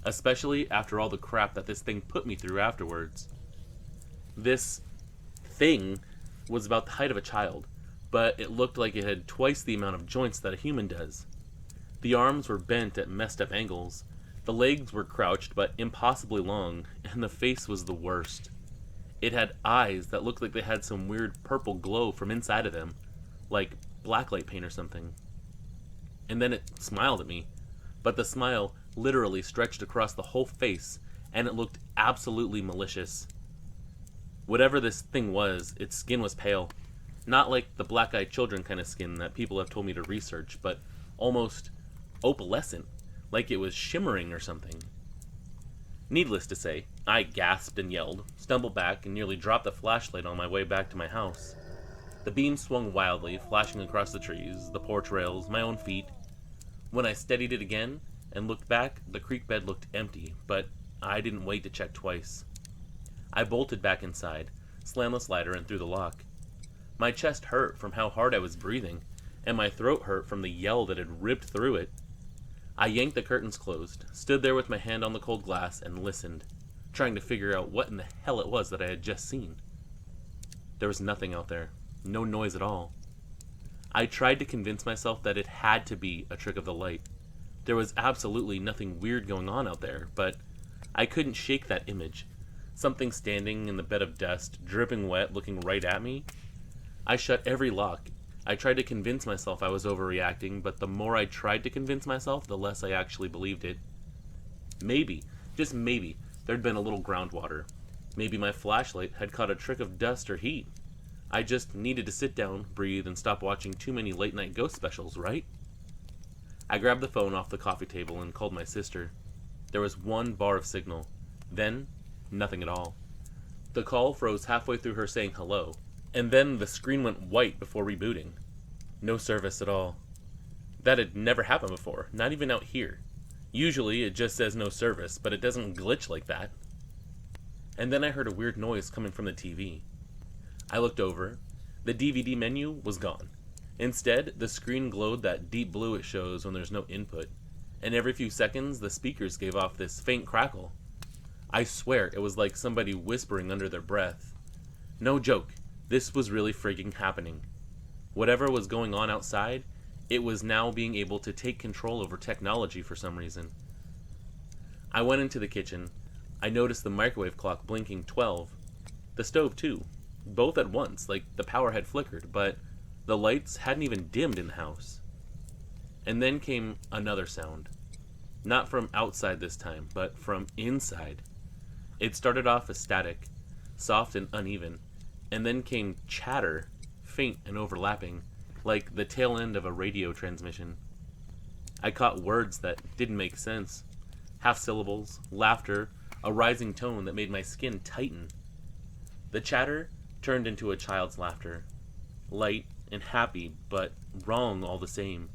Especially after all the crap that this thing put me through afterwards. This thing was about the height of a child, but it looked like it had twice the amount of joints that a human does. The arms were bent at messed up angles, the legs were crouched but impossibly long, and the face was the worst. It had eyes that looked like they had some weird purple glow from inside of them, like blacklight paint or something. And then it smiled at me, but the smile literally stretched across the whole face, and it looked absolutely malicious. Whatever this thing was, its skin was pale. Not like the black-eyed children kind of skin that people have told me to research, but almost opalescent, like it was shimmering or something. Needless to say, I gasped and yelled, stumbled back, and nearly dropped the flashlight on my way back to my house. The beam swung wildly, flashing across the trees, the porch rails, my own feet. When I steadied it again and looked back, the creek bed looked empty, but I didn't wait to check twice. I bolted back inside, slammed the slider, and threw the lock. My chest hurt from how hard I was breathing, and my throat hurt from the yell that had ripped through it. I yanked the curtains closed, stood there with my hand on the cold glass, and listened, trying to figure out what in the hell it was that I had just seen. There was nothing out there, no noise at all. I tried to convince myself that it had to be a trick of the light. There was absolutely nothing weird going on out there, but I couldn't shake that image. Something standing in the bed of dust, dripping wet, looking right at me. I shut every lock. I tried to convince myself I was overreacting, but the more I tried to convince myself, the less I actually believed it. Maybe, just maybe, there'd been a little groundwater. Maybe my flashlight had caught a trick of dust or heat. I just needed to sit down, breathe, and stop watching too many late-night ghost specials, right? I grabbed the phone off the coffee table and called my sister. There was one bar of signal. Then, nothing at all. The call froze halfway through her saying hello, and then the screen went white before rebooting. No service at all. That had never happened before, not even out here. Usually it just says no service, but it doesn't glitch like that. And then I heard a weird noise coming from the TV. I looked over. The DVD menu was gone. Instead, the screen glowed that deep blue it shows when there's no input, and every few seconds the speakers gave off this faint crackle. I swear it was like somebody whispering under their breath. No joke, this was really frigging happening. Whatever was going on outside, it was now being able to take control over technology for some reason. I went into the kitchen. I noticed the microwave clock blinking 12. The stove too. Both at once, like the power had flickered, but the lights hadn't even dimmed in the house. And then came another sound. Not from outside this time, but from inside. It started off as static, soft and uneven, and then came chatter, faint and overlapping, like the tail end of a radio transmission. I caught words that didn't make sense. Half syllables, laughter, a rising tone that made my skin tighten. The chatter turned into a child's laughter. Light and happy, but wrong all the same.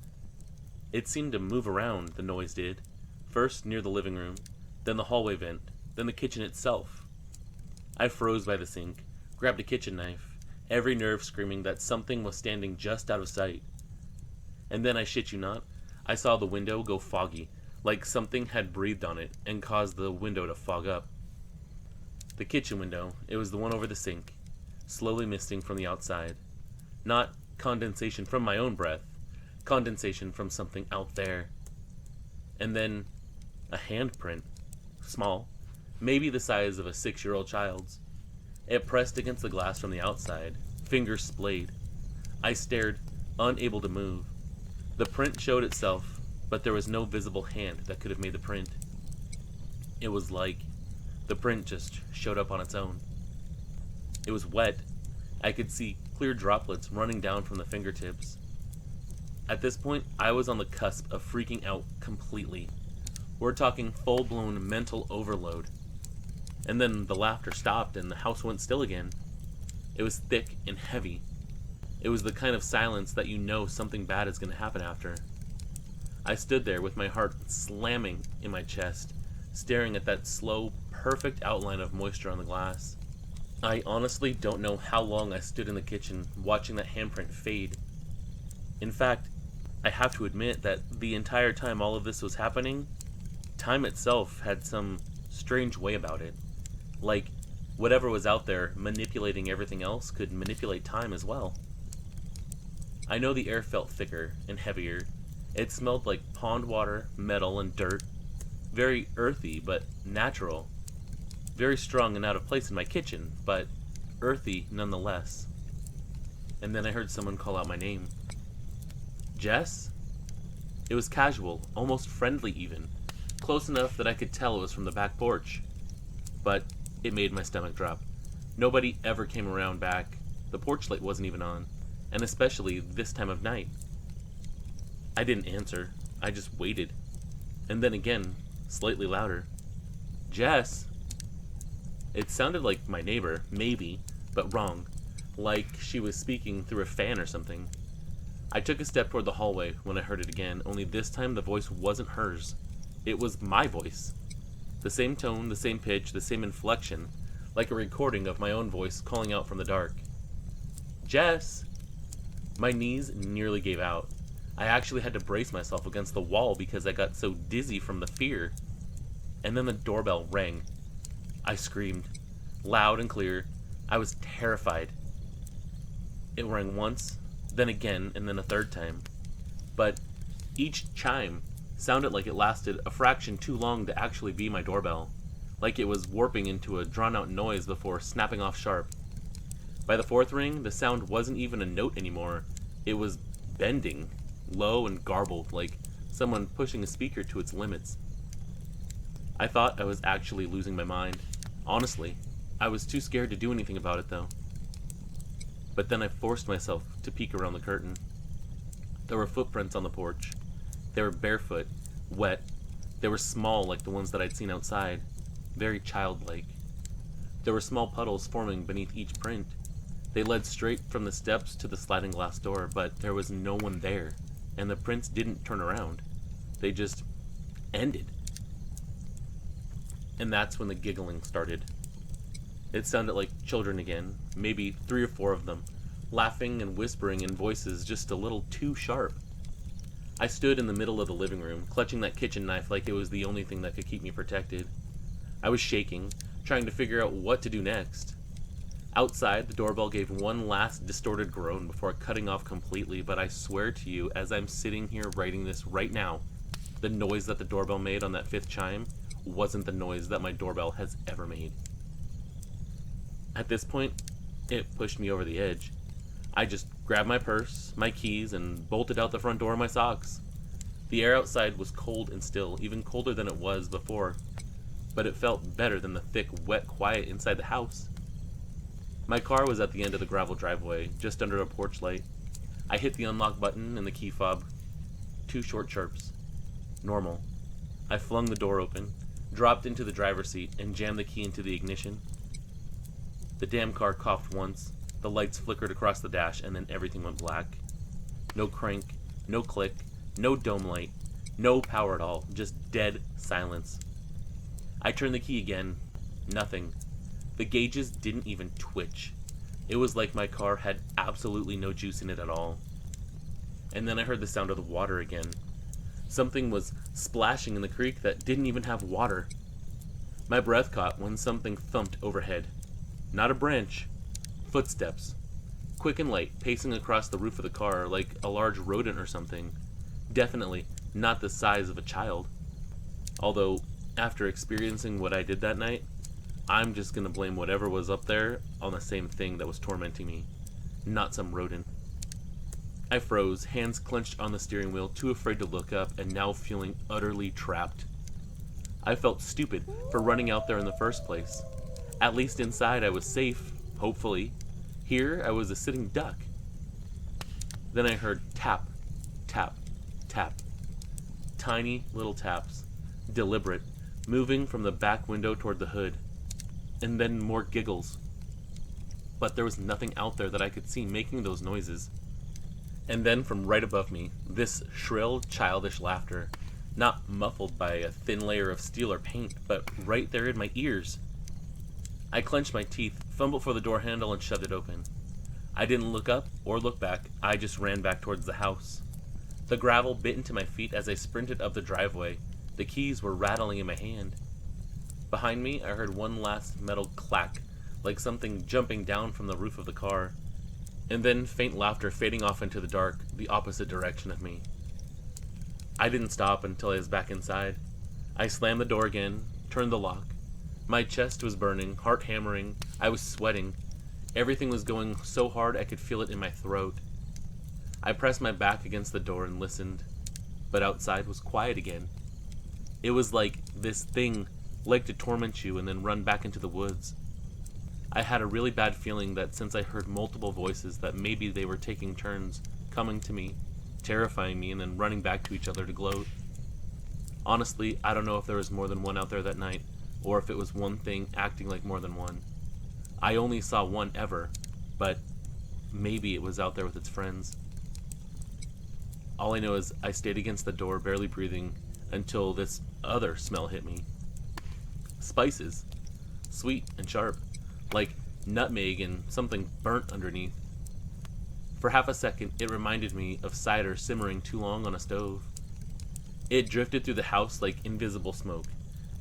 It seemed to move around, the noise did. First near the living room, then the hallway vent, then the kitchen itself. I froze by the sink, grabbed a kitchen knife, every nerve screaming that something was standing just out of sight. And then, I shit you not, I saw the window go foggy, like something had breathed on it and caused the window to fog up. The kitchen window, it was the one over the sink, slowly misting from the outside. Not condensation from my own breath, condensation from something out there. And then, a handprint, small, maybe the size of a 6-year-old child's. It pressed against the glass from the outside, fingers splayed. I stared, unable to move. The print showed itself, but there was no visible hand that could have made the print. It was like the print just showed up on its own. It was wet. I could see clear droplets running down from the fingertips. At this point, I was on the cusp of freaking out completely. We're talking full-blown mental overload. And then the laughter stopped and the house went still again. It was thick and heavy. It was the kind of silence that you know something bad is going to happen after. I stood there with my heart slamming in my chest, staring at that slow, perfect outline of moisture on the glass. I honestly don't know how long I stood in the kitchen watching that handprint fade. In fact, I have to admit that the entire time all of this was happening, time itself had some strange way about it. Like, whatever was out there manipulating everything else could manipulate time as well. I know the air felt thicker and heavier. It smelled like pond water, metal, and dirt. Very earthy, but natural. Very strong and out of place in my kitchen, but earthy nonetheless. And then I heard someone call out my name. Jess? It was casual, almost friendly even. Close enough that I could tell it was from the back porch. But it made my stomach drop. Nobody ever came around back. The porch light wasn't even on. And especially this time of night. I didn't answer. I just waited. And then again, slightly louder. Jess? It sounded like my neighbor, maybe, but wrong. Like she was speaking through a fan or something. I took a step toward the hallway when I heard it again, only this time the voice wasn't hers. It was my voice. The same tone, the same pitch, the same inflection, like a recording of my own voice calling out from the dark. Jess! My knees nearly gave out. I actually had to brace myself against the wall because I got so dizzy from the fear. And then the doorbell rang. I screamed, loud and clear. I was terrified. It rang once, then again, and then a third time. But each chime sounded like it lasted a fraction too long to actually be my doorbell, like it was warping into a drawn-out noise before snapping off sharp. By the fourth ring, the sound wasn't even a note anymore. It was bending, low and garbled, like someone pushing a speaker to its limits. I thought I was actually losing my mind. Honestly, I was too scared to do anything about it, though. But then I forced myself to peek around the curtain. There were footprints on the porch. They were barefoot, wet. They were small like the ones that I'd seen outside, very childlike. There were small puddles forming beneath each print. They led straight from the steps to the sliding glass door, but there was no one there, and the prints didn't turn around. They just ended. And that's when the giggling started. It sounded like children again, maybe 3 or 4 of them, laughing and whispering in voices just a little too sharp. I stood in the middle of the living room, clutching that kitchen knife like it was the only thing that could keep me protected. I was shaking, trying to figure out what to do next. Outside, the doorbell gave one last distorted groan before cutting off completely, but I swear to you, as I'm sitting here writing this right now, the noise that the doorbell made on that 5th chime wasn't the noise that my doorbell has ever made. At this point, it pushed me over the edge. I just grabbed my purse, my keys, and bolted out the front door in my socks. The air outside was cold and still, even colder than it was before, but it felt better than the thick, wet quiet inside the house. My car was at the end of the gravel driveway, just under a porch light. I hit the unlock button and the key fob. 2 short chirps. Normal. I flung the door open, dropped into the driver's seat, and jammed the key into the ignition. The damn car coughed once, the lights flickered across the dash, and then everything went black. No crank, no click, no dome light, no power at all, just dead silence. I turned the key again. Nothing. The gauges didn't even twitch. It was like my car had absolutely no juice in it at all. And then I heard the sound of the water again. Something was splashing in the creek that didn't even have water. My breath caught when something thumped overhead. Not a branch. Footsteps. Quick and light, pacing across the roof of the car like a large rodent or something. Definitely not the size of a child. Although, after experiencing what I did that night, I'm just gonna blame whatever was up there on the same thing that was tormenting me, not some rodent. I froze, hands clenched on the steering wheel, too afraid to look up, and now feeling utterly trapped. I felt stupid for running out there in the first place. At least inside I was safe, hopefully. Here I was a sitting duck. Then I heard tap, tap, tap. Tiny little taps, deliberate, moving from the back window toward the hood. And then more giggles. But there was nothing out there that I could see making those noises. And then from right above me, this shrill, childish laughter, not muffled by a thin layer of steel or paint, but right there in my ears. I clenched my teeth, fumbled for the door handle, and shoved it open. I didn't look up or look back, I just ran back towards the house. The gravel bit into my feet as I sprinted up the driveway. The keys were rattling in my hand. Behind me, I heard one last metal clack, like something jumping down from the roof of the car, and then faint laughter fading off into the dark, the opposite direction of me. I didn't stop until I was back inside. I slammed the door again, turned the lock. My chest was burning, heart hammering, I was sweating. Everything was going so hard I could feel it in my throat. I pressed my back against the door and listened, but outside was quiet again. It was like this thing liked to torment you and then run back into the woods. I had a really bad feeling that since I heard multiple voices that maybe they were taking turns coming to me, terrifying me, and then running back to each other to gloat. Honestly, I don't know if there was more than one out there that night, or if it was one thing acting like more than one. I only saw one ever, but maybe it was out there with its friends. All I know is I stayed against the door, barely breathing, until this other smell hit me. Spices. Sweet and sharp, like nutmeg and something burnt underneath. For half a second, it reminded me of cider simmering too long on a stove. It drifted through the house like invisible smoke,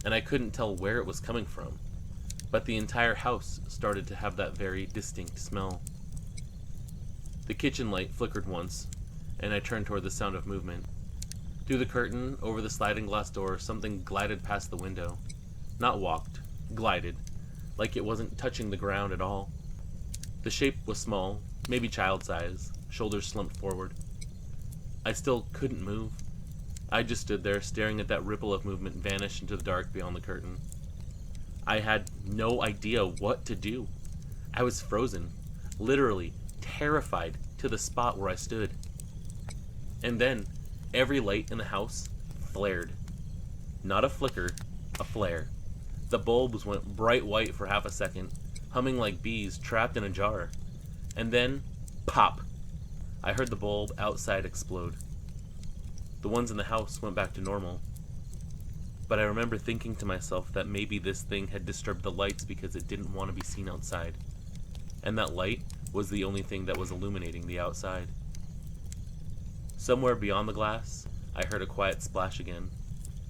and I couldn't tell where it was coming from, but the entire house started to have that very distinct smell. The kitchen light flickered once, and I turned toward the sound of movement. Through the curtain, over the sliding glass door, something glided past the window. Not walked, glided, like it wasn't touching the ground at all. The shape was small, maybe child-size, shoulders slumped forward. I still couldn't move. I just stood there, staring at that ripple of movement vanish into the dark beyond the curtain. I had no idea what to do. I was frozen, literally terrified to the spot where I stood. And then, every light in the house flared. Not a flicker, a flare. The bulbs went bright white for half a second, humming like bees trapped in a jar. And then, pop! I heard the bulb outside explode. The ones in the house went back to normal. But I remember thinking to myself that maybe this thing had disturbed the lights because it didn't want to be seen outside. And that light was the only thing that was illuminating the outside. Somewhere beyond the glass, I heard a quiet splash again.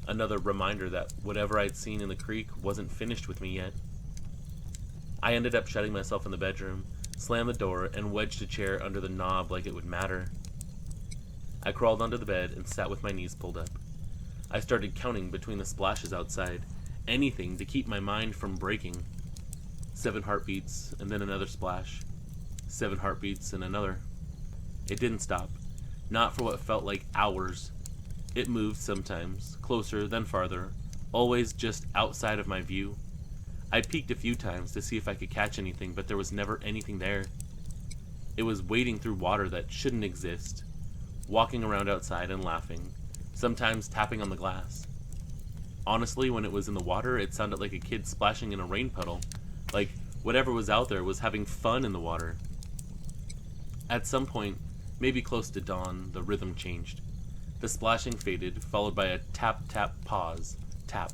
Another reminder that whatever I'd seen in the creek wasn't finished with me yet. I ended up shutting myself in the bedroom, slammed the door, and wedged a chair under the knob like it would matter. I crawled onto the bed and sat with my knees pulled up. I started counting between the splashes outside, anything to keep my mind from breaking. 7 heartbeats, and then another splash. 7 heartbeats, and another. It didn't stop, not for what felt like hours. It moved sometimes, closer, then farther, always just outside of my view. I peeked a few times to see if I could catch anything, but there was never anything there. It was wading through water that shouldn't exist, walking around outside and laughing, sometimes tapping on the glass. Honestly, when it was in the water, it sounded like a kid splashing in a rain puddle, like whatever was out there was having fun in the water. At some point, maybe close to dawn, the rhythm changed. The splashing faded, followed by a tap, tap, pause, tap.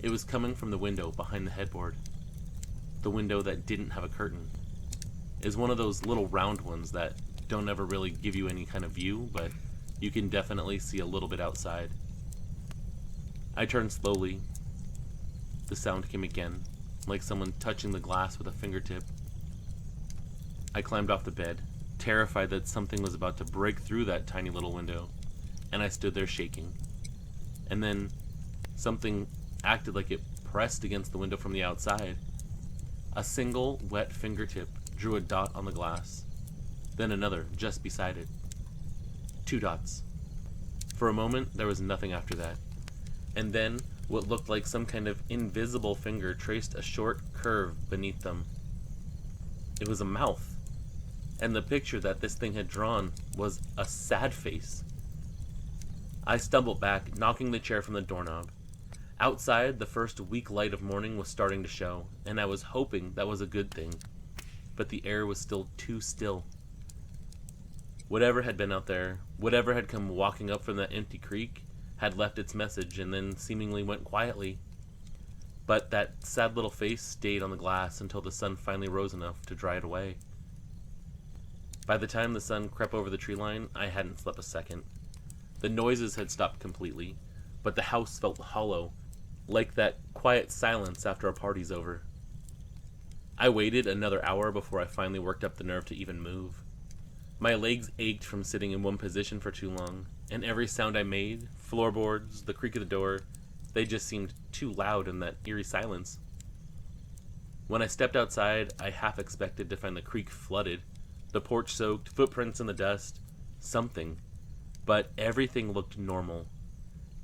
It was coming from the window behind the headboard. The window that didn't have a curtain. It was one of those little round ones that don't ever really give you any kind of view, but you can definitely see a little bit outside. I turned slowly. The sound came again, like someone touching the glass with a fingertip. I climbed off the bed, terrified that something was about to break through that tiny little window, and I stood there shaking. And then something acted like it pressed against the window from the outside. A single wet fingertip drew a dot on the glass, then another just beside it. 2 dots. For a moment, there was nothing after that. And then, what looked like some kind of invisible finger traced a short curve beneath them. It was a mouth. And the picture that this thing had drawn was a sad face. I stumbled back, knocking the chair from the doorknob. Outside, the first weak light of morning was starting to show, and I was hoping that was a good thing. But the air was still too still. Whatever had been out there, whatever had come walking up from that empty creek, had left its message and then seemingly went quietly. But that sad little face stayed on the glass until the sun finally rose enough to dry it away. By the time the sun crept over the tree line, I hadn't slept a second. The noises had stopped completely, but the house felt hollow, like that quiet silence after a party's over. I waited another hour before I finally worked up the nerve to even move. My legs ached from sitting in one position for too long, and every sound I made, floorboards, the creak of the door, they just seemed too loud in that eerie silence. When I stepped outside, I half expected to find the creek flooded, the porch soaked, footprints in the dust, something. But everything looked normal.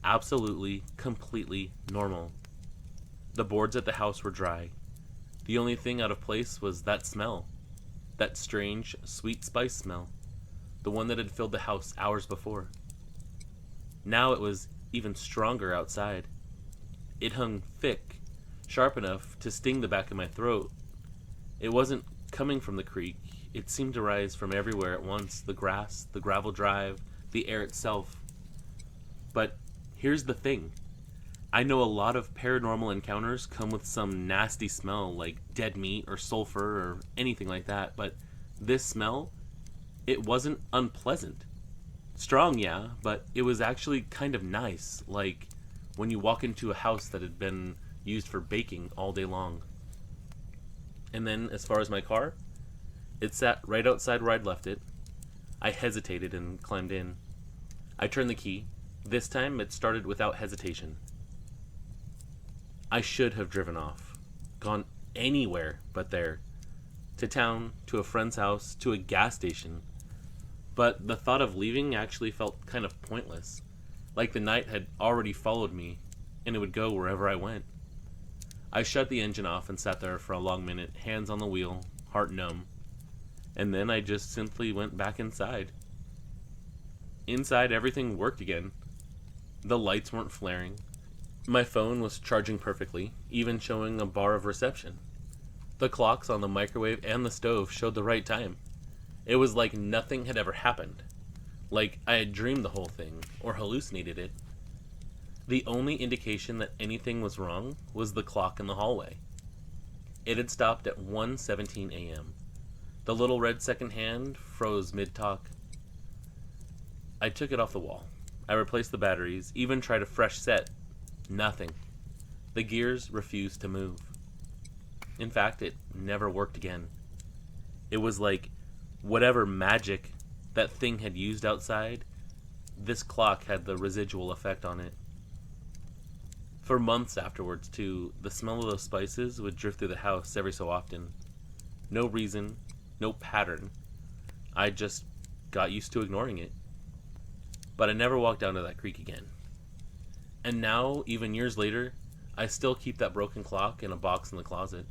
Absolutely, completely normal. The boards at the house were dry. The only thing out of place was that smell. That strange, sweet spice smell. The one that had filled the house hours before. Now it was even stronger outside. It hung thick, sharp enough to sting the back of my throat. It wasn't coming from the creek. It seemed to rise from everywhere at once. The grass, the gravel drive, the air itself. But here's the thing. I know a lot of paranormal encounters come with some nasty smell like dead meat or sulfur or anything like that, but this smell, it wasn't unpleasant. Strong, yeah, but it was actually kind of nice, like when you walk into a house that had been used for baking all day long. And then, as far as my car, it sat right outside where I'd left it. I hesitated and climbed in. I turned the key. This time, it started without hesitation. I should have driven off. Gone anywhere but there. To town, to a friend's house, to a gas station. But the thought of leaving actually felt kind of pointless. Like the night had already followed me, and it would go wherever I went. I shut the engine off and sat there for a long minute, hands on the wheel, heart numb. And then I just simply went back inside. Inside, everything worked again. The lights weren't flaring. My phone was charging perfectly, even showing a bar of reception. The clocks on the microwave and the stove showed the right time. It was like nothing had ever happened. Like I had dreamed the whole thing, or hallucinated it. The only indication that anything was wrong was the clock in the hallway. It had stopped at 1:17 a.m. The little red second hand froze mid-talk. I took it off the wall. I replaced the batteries, even tried a fresh set. Nothing. The gears refused to move. In fact, it never worked again. It was like whatever magic that thing had used outside, this clock had the residual effect on it. For months afterwards, too, the smell of those spices would drift through the house every so often. No reason, no pattern. I just got used to ignoring it. But I never walked down to that creek again. And now, even years later, I still keep that broken clock in a box in the closet,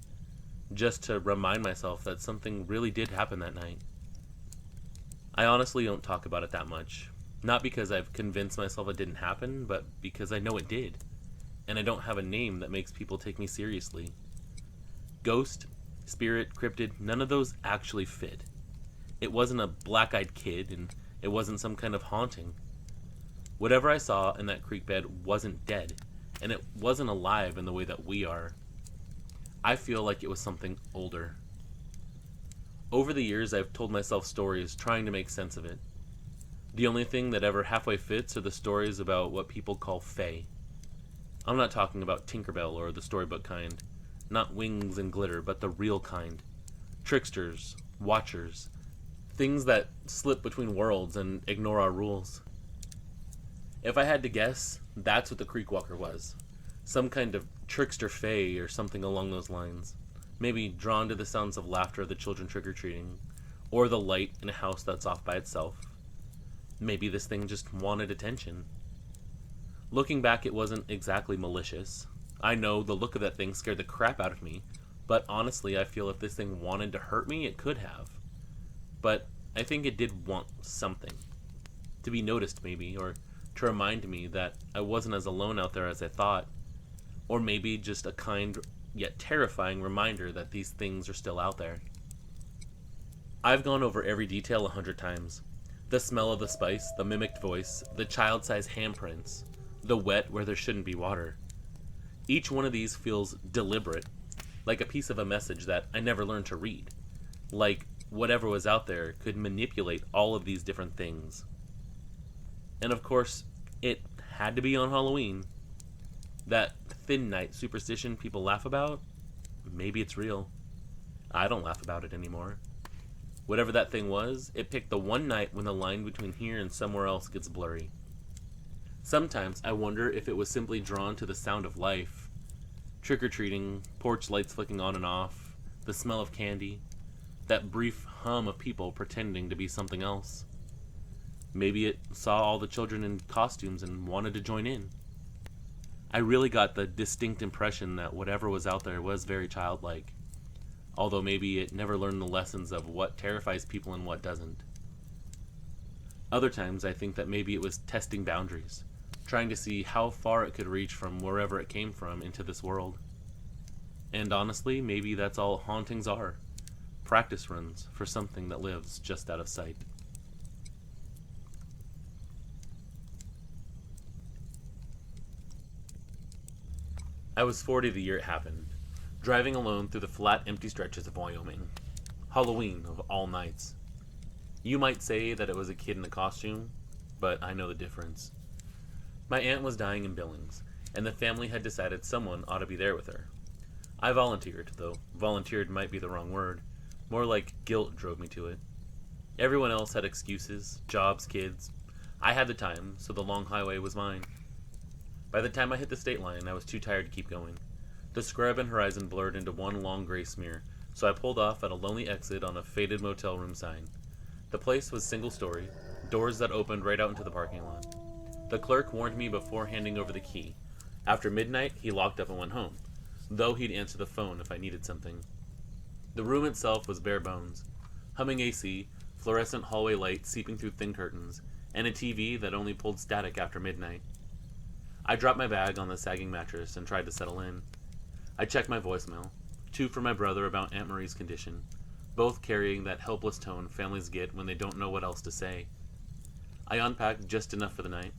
just to remind myself that something really did happen that night. I honestly don't talk about it that much. Not because I've convinced myself it didn't happen, but because I know it did. And I don't have a name that makes people take me seriously. Ghost, spirit, cryptid, none of those actually fit. It wasn't a black-eyed kid, and it wasn't some kind of haunting. Whatever I saw in that creek bed wasn't dead, and it wasn't alive in the way that we are. I feel like it was something older. Over the years, I've told myself stories trying to make sense of it. The only thing that ever halfway fits are the stories about what people call fae. I'm not talking about Tinkerbell or the storybook kind. Not wings and glitter, but the real kind. Tricksters, watchers, things that slip between worlds and ignore our rules. If I had to guess, that's what the Creekwalker was. Some kind of trickster fae or something along those lines. Maybe drawn to the sounds of laughter of the children trick-or-treating, or the light in a house that's off by itself. Maybe this thing just wanted attention. Looking back, it wasn't exactly malicious. I know the look of that thing scared the crap out of me, but honestly, I feel if this thing wanted to hurt me, it could have. But I think it did want something. To be noticed, maybe, or to remind me that I wasn't as alone out there as I thought. Or maybe just a kind yet terrifying reminder that these things are still out there. I've gone over every detail 100 times. The smell of the spice, the mimicked voice, the child-sized handprints, the wet where there shouldn't be water. Each one of these feels deliberate, like a piece of a message that I never learned to read. Like whatever was out there could manipulate all of these different things. And of course, it had to be on Halloween. That thin night superstition people laugh about, maybe it's real. I don't laugh about it anymore. Whatever that thing was, it picked the one night when the line between here and somewhere else gets blurry. Sometimes I wonder if it was simply drawn to the sound of life. Trick-or-treating, porch lights flicking on and off, the smell of candy, that brief hum of people pretending to be something else. Maybe it saw all the children in costumes and wanted to join in. I really got the distinct impression that whatever was out there was very childlike, although maybe it never learned the lessons of what terrifies people and what doesn't. Other times I think that maybe it was testing boundaries, trying to see how far it could reach from wherever it came from into this world. And honestly, maybe that's all hauntings are. Practice runs for something that lives just out of sight. I was 40 the year it happened, driving alone through the flat, empty stretches of Wyoming. Halloween of all nights. You might say that it was a kid in a costume, but I know the difference. My aunt was dying in Billings, and the family had decided someone ought to be there with her. I volunteered, though volunteered might be the wrong word. More like guilt drove me to it. Everyone else had excuses, jobs, kids. I had the time, so the long highway was mine. By the time I hit the state line, I was too tired to keep going. The scrub and horizon blurred into one long gray smear, so I pulled off at a lonely exit on a faded motel room sign. The place was single-story, doors that opened right out into the parking lot. The clerk warned me before handing over the key. After midnight, he locked up and went home, though he'd answer the phone if I needed something. The room itself was bare bones. Humming AC, fluorescent hallway light seeping through thin curtains, and a TV that only pulled static after midnight. I dropped my bag on the sagging mattress and tried to settle in. I checked my voicemail, 2 from my brother about Aunt Marie's condition, both carrying that helpless tone families get when they don't know what else to say. I unpacked just enough for the night,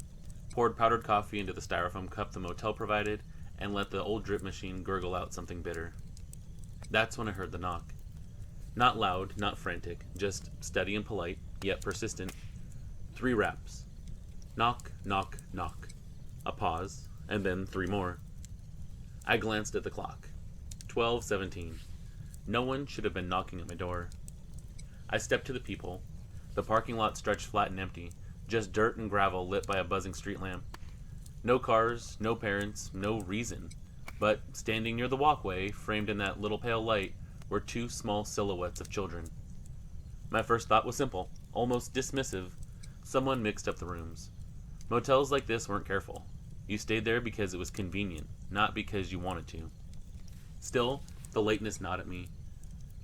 poured powdered coffee into the styrofoam cup the motel provided, and let the old drip machine gurgle out something bitter. That's when I heard the knock. Not loud, not frantic, just steady and polite, yet persistent. 3 raps. Knock, knock, knock. A pause, and then 3 more. I glanced at the clock. 12:17. No one should have been knocking at my door. I stepped to the people. The parking lot stretched flat and empty, just dirt and gravel lit by a buzzing street lamp. No cars, no parents, no reason. But standing near the walkway, framed in that little pale light, were 2 small silhouettes of children. My first thought was simple, almost dismissive. Someone mixed up the rooms. Motels like this weren't careful. You stayed there because it was convenient, not because you wanted to. Still, the lateness gnawed at me.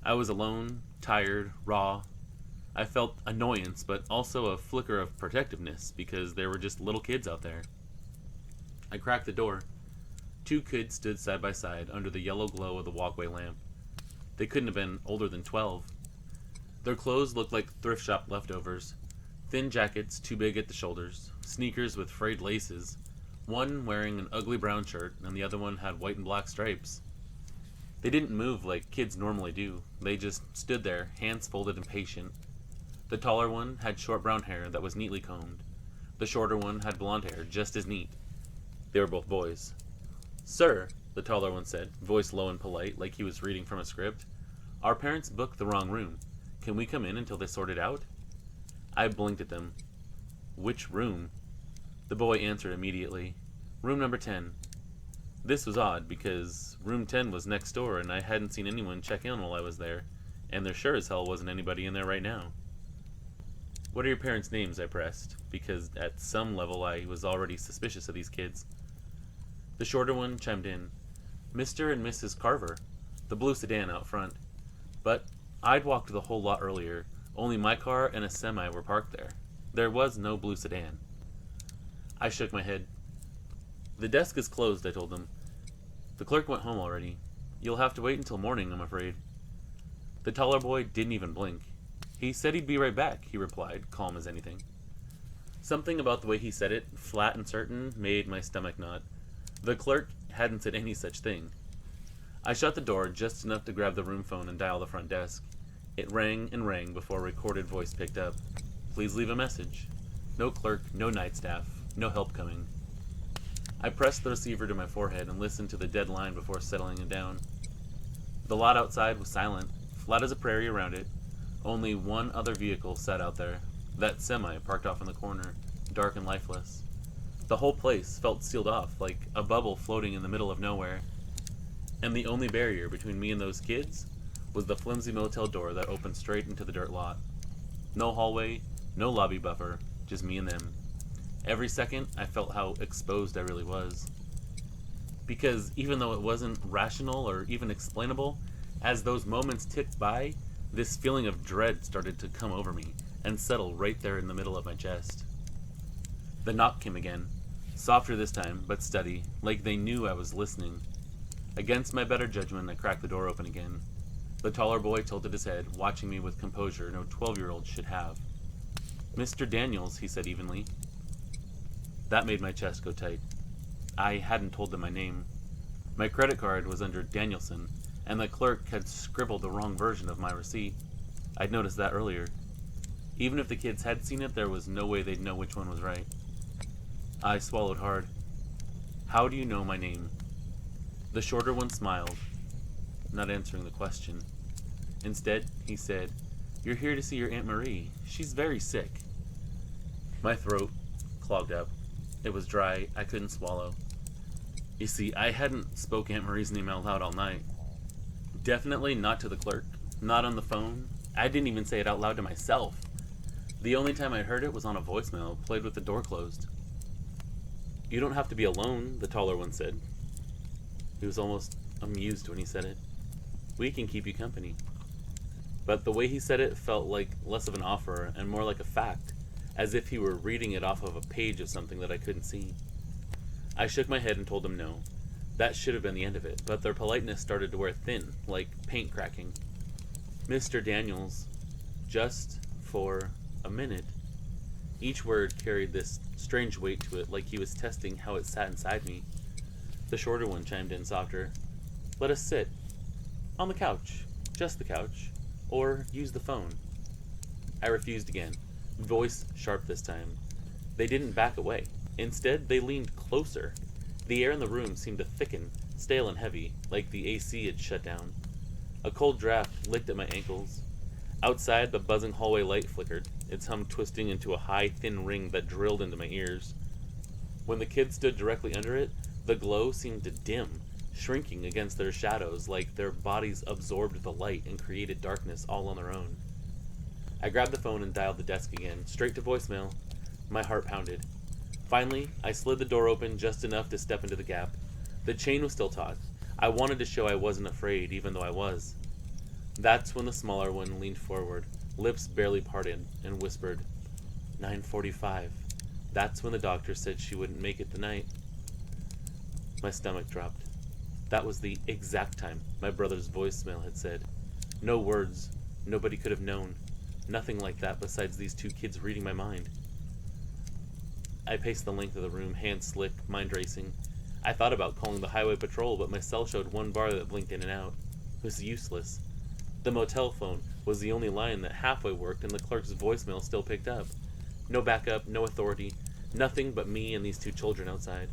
I was alone, tired, raw. I felt annoyance, but also a flicker of protectiveness because there were just little kids out there. I cracked the door. 2 kids stood side by side under the yellow glow of the walkway lamp. They couldn't have been older than 12. Their clothes looked like thrift shop leftovers. Thin jackets too big at the shoulders, sneakers with frayed laces, one wearing an ugly brown shirt and the other one had white and black stripes. They didn't move like kids normally do. They just stood there, hands folded and patient. The taller one had short brown hair that was neatly combed. The shorter one had blonde hair, just as neat. They were both boys. "Sir," the taller one said, voice low and polite, like he was reading from a script, "our parents booked the wrong room. Can we come in until they sort it out?" I blinked at them. "Which room?" The boy answered immediately. "Room number 10. This was odd, because room 10 was next door, and I hadn't seen anyone check in while I was there, and there sure as hell wasn't anybody in there right now. "What are your parents' names?" I pressed, because at some level I was already suspicious of these kids. The shorter one chimed in. "Mr. and Mrs. Carver, the blue sedan out front. But I'd walked the whole lot earlier. Only my car and a semi were parked there. There was no blue sedan." I shook my head. "The desk is closed," I told them. "The clerk went home already. You'll have to wait until morning, I'm afraid." The taller boy didn't even blink. "He said he'd be right back," he replied, calm as anything. Something about the way he said it, flat and certain, made my stomach knot. The clerk hadn't said any such thing. I shut the door just enough to grab the room phone and dial the front desk. It rang and rang before a recorded voice picked up. "Please leave a message." No clerk, no night staff, no help coming. I pressed the receiver to my forehead and listened to the dead line before settling it down. The lot outside was silent, flat as a prairie around it. Only one other vehicle sat out there, that semi parked off in the corner, dark and lifeless. The whole place felt sealed off, like a bubble floating in the middle of nowhere. And the only barrier between me and those kids was the flimsy motel door that opened straight into the dirt lot. No hallway, no lobby buffer, just me and them. Every second, I felt how exposed I really was. Because even though it wasn't rational or even explainable, as those moments ticked by, this feeling of dread started to come over me and settle right there in the middle of my chest. The knock came again, softer this time, but steady, like they knew I was listening. Against my better judgment, I cracked the door open again. The taller boy tilted his head, watching me with composure no 12-year-old should have. "Mr. Daniels," he said evenly. That made my chest go tight. I hadn't told them my name. My credit card was under Danielson, and the clerk had scribbled the wrong version of my receipt. I'd noticed that earlier. Even if the kids had seen it, there was no way they'd know which one was right. I swallowed hard. "How do you know my name?" The shorter one smiled, not answering the question. Instead, he said, "You're here to see your Aunt Marie. She's very sick." My throat clogged up. It was dry. I couldn't swallow. You see, I hadn't spoke Aunt Marie's name out loud all night. Definitely not to the clerk. Not on the phone. I didn't even say it out loud to myself. The only time I'd heard it was on a voicemail, played with the door closed. "You don't have to be alone," the taller one said. He was almost amused when he said it. "We can keep you company." But the way he said it felt like less of an offer and more like a fact, as if he were reading it off of a page of something that I couldn't see. I shook my head and told him no. That should have been the end of it, but their politeness started to wear thin, like paint cracking. "Mr. Daniels, just for a minute." Each word carried this strange weight to it, like he was testing how it sat inside me. The shorter one chimed in softer. "Let us sit. On the couch. Just the couch. Or use the phone." I refused again, voice sharp this time. They didn't back away. Instead, they leaned closer. The air in the room seemed to thicken, stale and heavy, like the AC had shut down. A cold draft licked at my ankles. Outside, the buzzing hallway light flickered, its hum twisting into a high, thin ring that drilled into my ears. When the kids stood directly under it, the glow seemed to dim, shrinking against their shadows like their bodies absorbed the light and created darkness all on their own. I grabbed the phone and dialed the desk again, straight to voicemail. My heart pounded. Finally, I slid the door open just enough to step into the gap. The chain was still taut. I wanted to show I wasn't afraid, even though I was. That's when the smaller one leaned forward, lips barely parted, and whispered, 9:45. That's when the doctor said she wouldn't make it tonight. My stomach dropped. That was the exact time my brother's voicemail had said. No words. Nobody could have known. Nothing like that besides these two kids reading my mind. I paced the length of the room, hands slick, mind racing. I thought about calling the highway patrol, but my cell showed one bar that blinked in and out. It was useless. The motel phone was the only line that halfway worked, and the clerk's voicemail still picked up. No backup, no authority, nothing but me and these two children outside.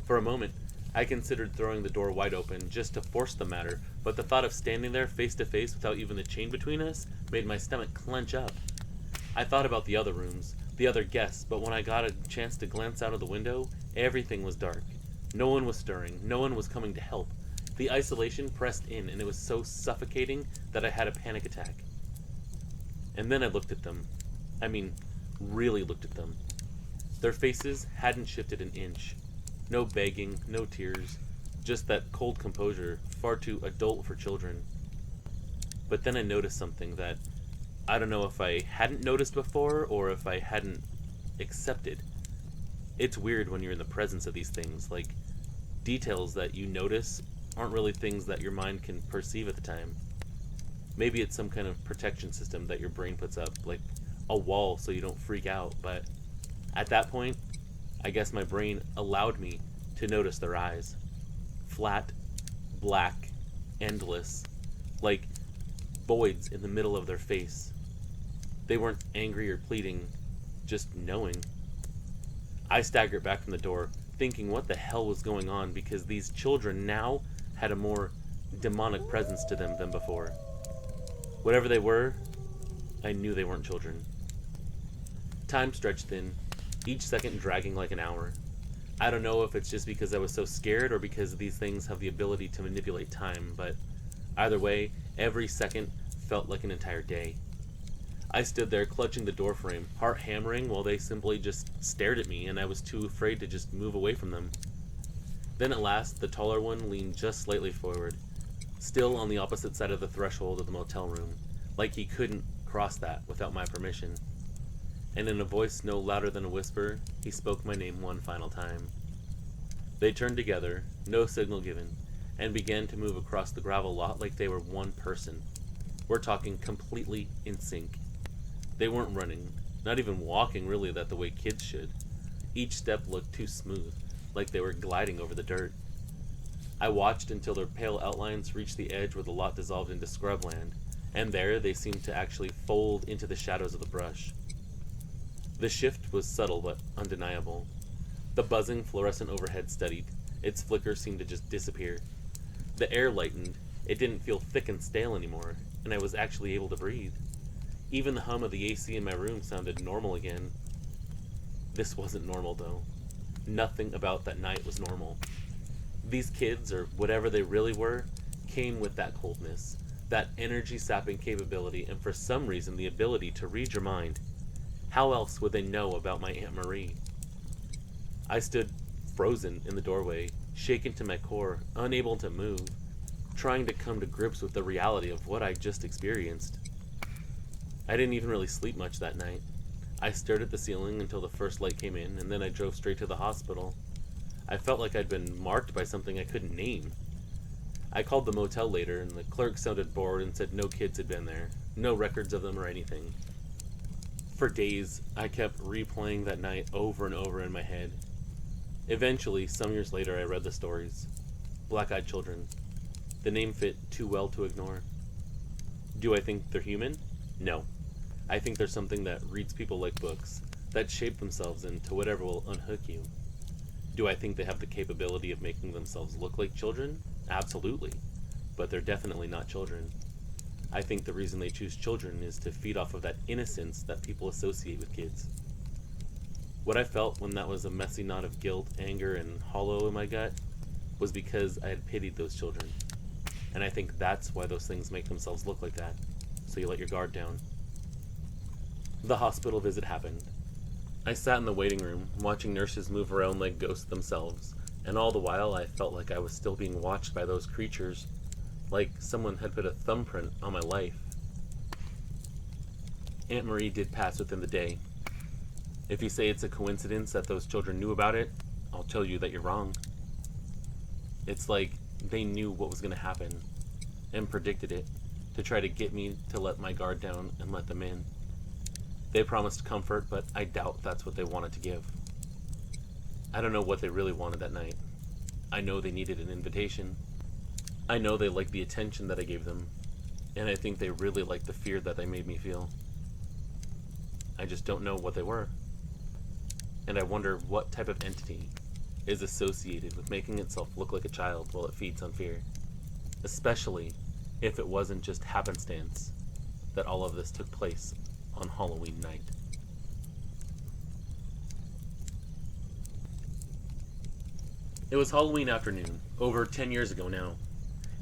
For a moment, I considered throwing the door wide open just to force the matter, but the thought of standing there face to face without even the chain between us made my stomach clench up. I thought about the other rooms, the other guests, but when I got a chance to glance out of the window, everything was dark. No one was stirring, no one was coming to help. The isolation pressed in, and it was so suffocating that I had a panic attack. And then I looked at them. I mean, really looked at them. Their faces hadn't shifted an inch. No begging, no tears, just that cold composure, far too adult for children. But then I noticed something that I don't know if I hadn't noticed before or if I hadn't accepted. It's weird when you're in the presence of these things, like details that you notice aren't really things that your mind can perceive at the time. Maybe it's some kind of protection system that your brain puts up, like a wall so you don't freak out, but at that point, I guess my brain allowed me to notice their eyes. Flat, black, endless, like voids in the middle of their face. They weren't angry or pleading, just knowing. I staggered back from the door, thinking what the hell was going on, because these children now had a more demonic presence to them than before. Whatever they were, I knew they weren't children. Time stretched thin, each second dragging like an hour. I don't know if it's just because I was so scared or because these things have the ability to manipulate time, but either way, every second felt like an entire day. I stood there clutching the doorframe, heart hammering, while they simply just stared at me, and I was too afraid to just move away from them. Then at last, the taller one leaned just slightly forward, still on the opposite side of the threshold of the motel room, like he couldn't cross that without my permission. And in a voice no louder than a whisper, he spoke my name one final time. They turned together, no signal given, and began to move across the gravel lot like they were one person. We're talking completely in sync. They weren't running, not even walking really that the way kids should. Each step looked too smooth, like they were gliding over the dirt. I watched until their pale outlines reached the edge where the lot dissolved into scrubland, and there they seemed to actually fold into the shadows of the brush. The shift was subtle but undeniable. The buzzing fluorescent overhead steadied. Its flicker seemed to just disappear. The air lightened. It didn't feel thick and stale anymore, and I was actually able to breathe. Even the hum of the AC in my room sounded normal again. This wasn't normal, though. Nothing about that night was normal. These kids, or whatever they really were, came with that coldness, that energy-sapping capability, and for some reason the ability to read your mind. How else would they know about my Aunt Marie? I stood frozen in the doorway, shaken to my core, unable to move, trying to come to grips with the reality of what I just experienced. I didn't even really sleep much that night. I stared at the ceiling until the first light came in, and then I drove straight to the hospital. I felt like I'd been marked by something I couldn't name. I called the motel later, and the clerk sounded bored and said no kids had been there, no records of them or anything. For days, I kept replaying that night over and over in my head. Eventually, some years later, I read the stories. Black-eyed children. The name fit too well to ignore. Do I think they're human? No. I think they're something that reads people like books, that shape themselves into whatever will unhook you. Do I think they have the capability of making themselves look like children? Absolutely. But they're definitely not children. I think the reason they choose children is to feed off of that innocence that people associate with kids. What I felt when that was a messy knot of guilt, anger, and hollow in my gut was because I had pitied those children. And I think that's why those things make themselves look like that, so you let your guard down. The hospital visit happened. I sat in the waiting room, watching nurses move around like ghosts themselves, and all the while I felt like I was still being watched by those creatures, like someone had put a thumbprint on my life. Aunt Marie did pass within the day. If you say it's a coincidence that those children knew about it, I'll tell you that you're wrong. It's like they knew what was going to happen, and predicted it, to try to get me to let my guard down and let them in. They promised comfort, but I doubt that's what they wanted to give. I don't know what they really wanted that night. I know they needed an invitation. I know they liked the attention that I gave them, and I think they really liked the fear that they made me feel. I just don't know what they were. And I wonder what type of entity is associated with making itself look like a child while it feeds on fear. Especially if it wasn't just happenstance that all of this took place on Halloween night. It was Halloween afternoon, over 10 years ago now.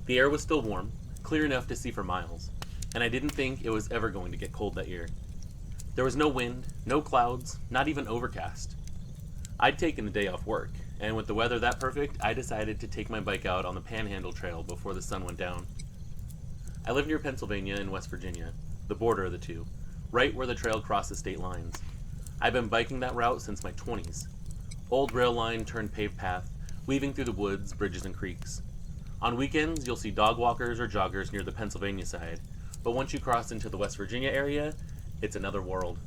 The air was still warm, clear enough to see for miles, and I didn't think it was ever going to get cold that year. There was no wind, no clouds, not even overcast. I'd taken the day off work, and with the weather that perfect, I decided to take my bike out on the Panhandle Trail before the sun went down. I live near Pennsylvania and West Virginia, the border of the two, right where the trail crosses state lines. I've been biking that route since my 20s. Old rail line turned paved path, weaving through the woods, bridges, and creeks. On weekends, you'll see dog walkers or joggers near the Pennsylvania side, but once you cross into the West Virginia area, it's another world.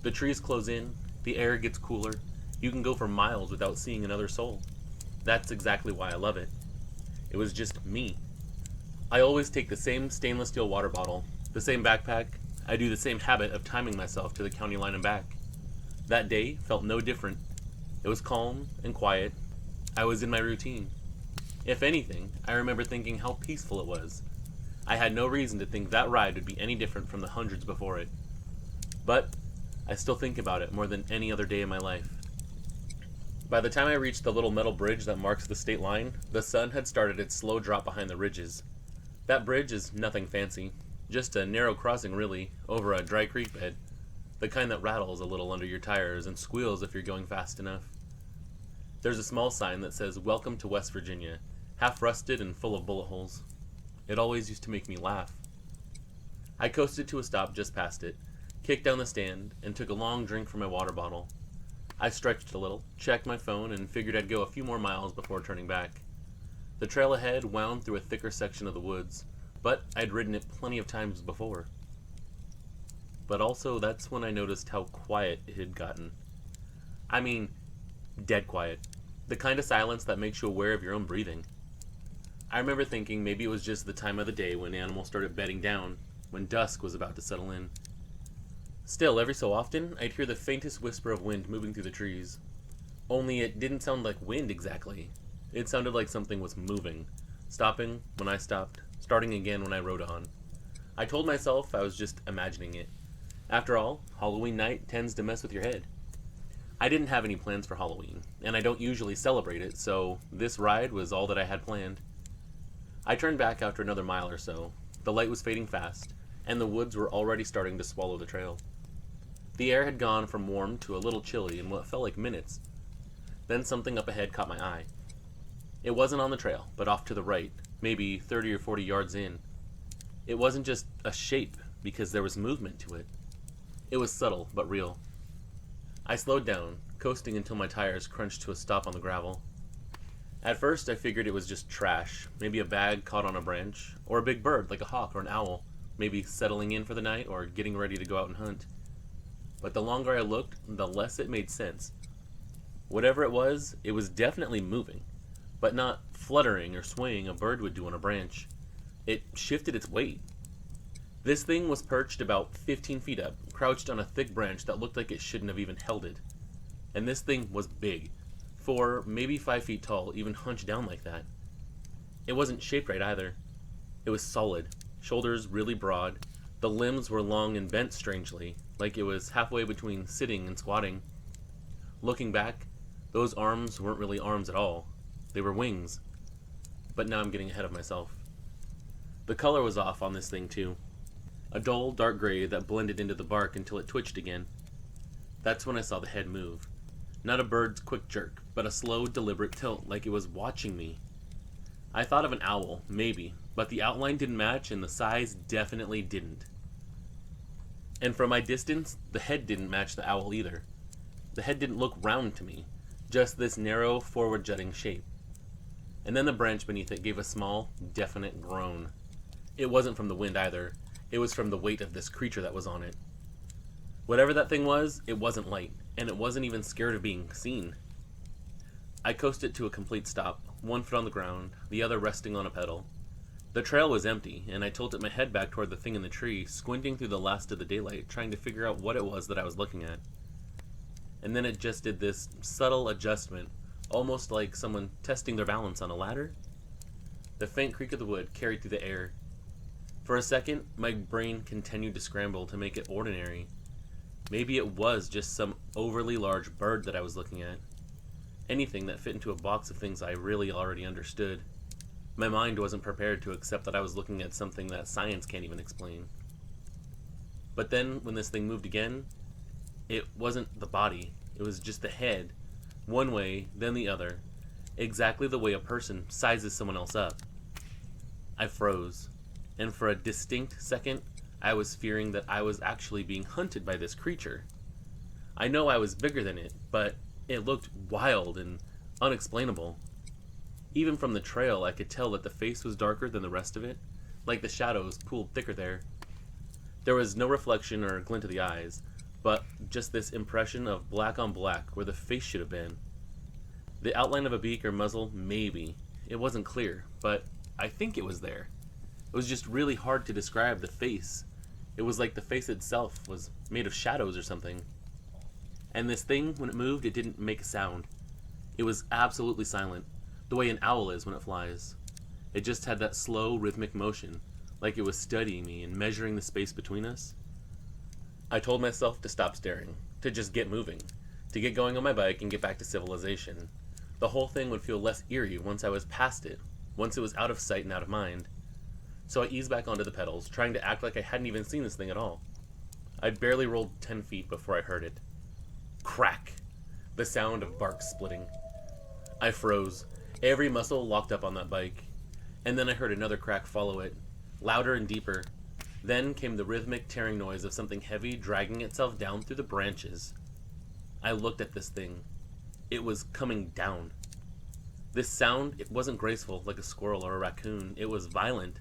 The trees close in, the air gets cooler, you can go for miles without seeing another soul. That's exactly why I love it. It was just me. I always take the same stainless steel water bottle, the same backpack. I do the same habit of timing myself to the county line and back. That day felt no different. It was calm and quiet. I was in my routine. If anything, I remember thinking how peaceful it was. I had no reason to think that ride would be any different from the hundreds before it. But I still think about it more than any other day in my life. By the time I reached the little metal bridge that marks the state line, the sun had started its slow drop behind the ridges. That bridge is nothing fancy, just a narrow crossing really, over a dry creek bed, the kind that rattles a little under your tires and squeals if you're going fast enough. There's a small sign that says, "Welcome to West Virginia," half rusted and full of bullet holes. It always used to make me laugh. I coasted to a stop just past it, kicked down the stand, and took a long drink from my water bottle. I stretched a little, checked my phone, and figured I'd go a few more miles before turning back. The trail ahead wound through a thicker section of the woods, but I'd ridden it plenty of times before. But also, that's when I noticed how quiet it had gotten. I mean, dead quiet. The kind of silence that makes you aware of your own breathing. I remember thinking maybe it was just the time of the day when animals started bedding down, when dusk was about to settle in. Still, every so often, I'd hear the faintest whisper of wind moving through the trees. Only it didn't sound like wind exactly. It sounded like something was moving, stopping when I stopped, starting again when I rode on. I told myself I was just imagining it. After all, Halloween night tends to mess with your head. I didn't have any plans for Halloween, and I don't usually celebrate it, so this ride was all that I had planned. I turned back after another mile or so. The light was fading fast, and the woods were already starting to swallow the trail. The air had gone from warm to a little chilly in what felt like minutes. Then something up ahead caught my eye. It wasn't on the trail, but off to the right, maybe 30 or 40 yards in. It wasn't just a shape, because there was movement to it. It was subtle, but real. I slowed down, coasting until my tires crunched to a stop on the gravel. At first, I figured it was just trash, maybe a bag caught on a branch, or a big bird like a hawk or an owl, maybe settling in for the night or getting ready to go out and hunt. But the longer I looked, the less it made sense. Whatever it was definitely moving, but not fluttering or swaying a bird would do on a branch. It shifted its weight. This thing was perched about 15 feet up, crouched on a thick branch that looked like it shouldn't have even held it. And this thing was big. 4, maybe 5 feet tall, even hunched down like that. It wasn't shaped right either. It was solid, shoulders really broad. The limbs were long and bent strangely, like it was halfway between sitting and squatting. Looking back, those arms weren't really arms at all. They were wings. But now I'm getting ahead of myself. The color was off on this thing too. A dull, dark gray that blended into the bark until it twitched again. That's when I saw the head move. Not a bird's quick jerk, but a slow, deliberate tilt, like it was watching me. I thought of an owl, maybe, but the outline didn't match and the size definitely didn't. And from my distance, the head didn't match the owl either. The head didn't look round to me, just this narrow, forward-jutting shape. And then the branch beneath it gave a small, definite groan. It wasn't from the wind either. It was from the weight of this creature that was on it. Whatever that thing was, it wasn't light, and it wasn't even scared of being seen. I coasted to a complete stop, one foot on the ground, the other resting on a pedal. The trail was empty, and I tilted my head back toward the thing in the tree, squinting through the last of the daylight, trying to figure out what it was that I was looking at. And then it just did this subtle adjustment, almost like someone testing their balance on a ladder. The faint creak of the wood carried through the air. For a second, my brain continued to scramble to make it ordinary. Maybe it was just some overly large bird that I was looking at. Anything that fit into a box of things I really already understood. My mind wasn't prepared to accept that I was looking at something that science can't even explain. But then, when this thing moved again, it wasn't the body. It was just the head. One way, then the other. Exactly the way a person sizes someone else up. I froze. And for a distinct second, I was fearing that I was actually being hunted by this creature. I know I was bigger than it, but it looked wild and unexplainable. Even from the trail, I could tell that the face was darker than the rest of it, like the shadows pooled thicker there. There was no reflection or glint of the eyes, but just this impression of black on black where the face should have been. The outline of a beak or muzzle, maybe. It wasn't clear, but I think it was there. It was just really hard to describe the face. It was like the face itself was made of shadows or something. And this thing, when it moved, it didn't make a sound. It was absolutely silent, the way an owl is when it flies. It just had that slow, rhythmic motion, like it was studying me and measuring the space between us. I told myself to stop staring, to just get moving, to get going on my bike and get back to civilization. The whole thing would feel less eerie once I was past it, once it was out of sight and out of mind. So I eased back onto the pedals, trying to act like I hadn't even seen this thing at all. I'd barely rolled 10 feet before I heard it. Crack! The sound of bark splitting. I froze, every muscle locked up on that bike. And then I heard another crack follow it, louder and deeper. Then came the rhythmic tearing noise of something heavy dragging itself down through the branches. I looked at this thing. It was coming down. This sound, it wasn't graceful like a squirrel or a raccoon. It was violent.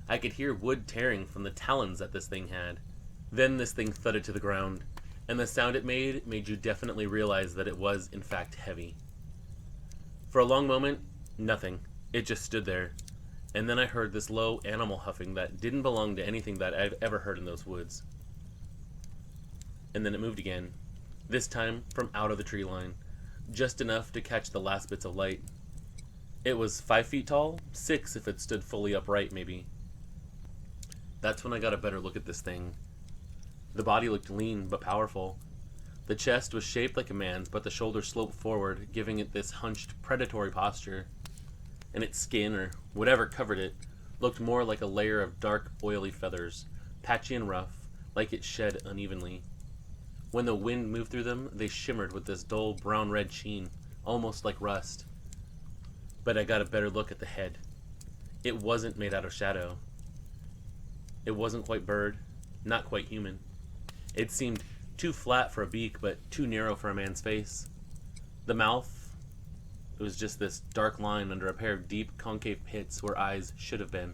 I could hear wood tearing from the talons that this thing had. Then this thing thudded to the ground, and the sound it made you definitely realize that it was, in fact, heavy. For a long moment, nothing. It just stood there. And then I heard this low animal huffing that didn't belong to anything that I've ever heard in those woods. And then it moved again, this time from out of the tree line, just enough to catch the last bits of light. It was 5 feet tall, 6 if it stood fully upright, maybe. That's when I got a better look at this thing. The body looked lean but powerful. The chest was shaped like a man's, but the shoulders sloped forward, giving it this hunched, predatory posture. And its skin, or whatever covered it, looked more like a layer of dark, oily feathers, patchy and rough, like it shed unevenly. When the wind moved through them, they shimmered with this dull brown-red sheen, almost like rust. But I got a better look at the head. It wasn't made out of shadow. It wasn't quite bird, not quite human. It seemed too flat for a beak, but too narrow for a man's face. The mouth, it was just this dark line under a pair of deep, concave pits where eyes should have been.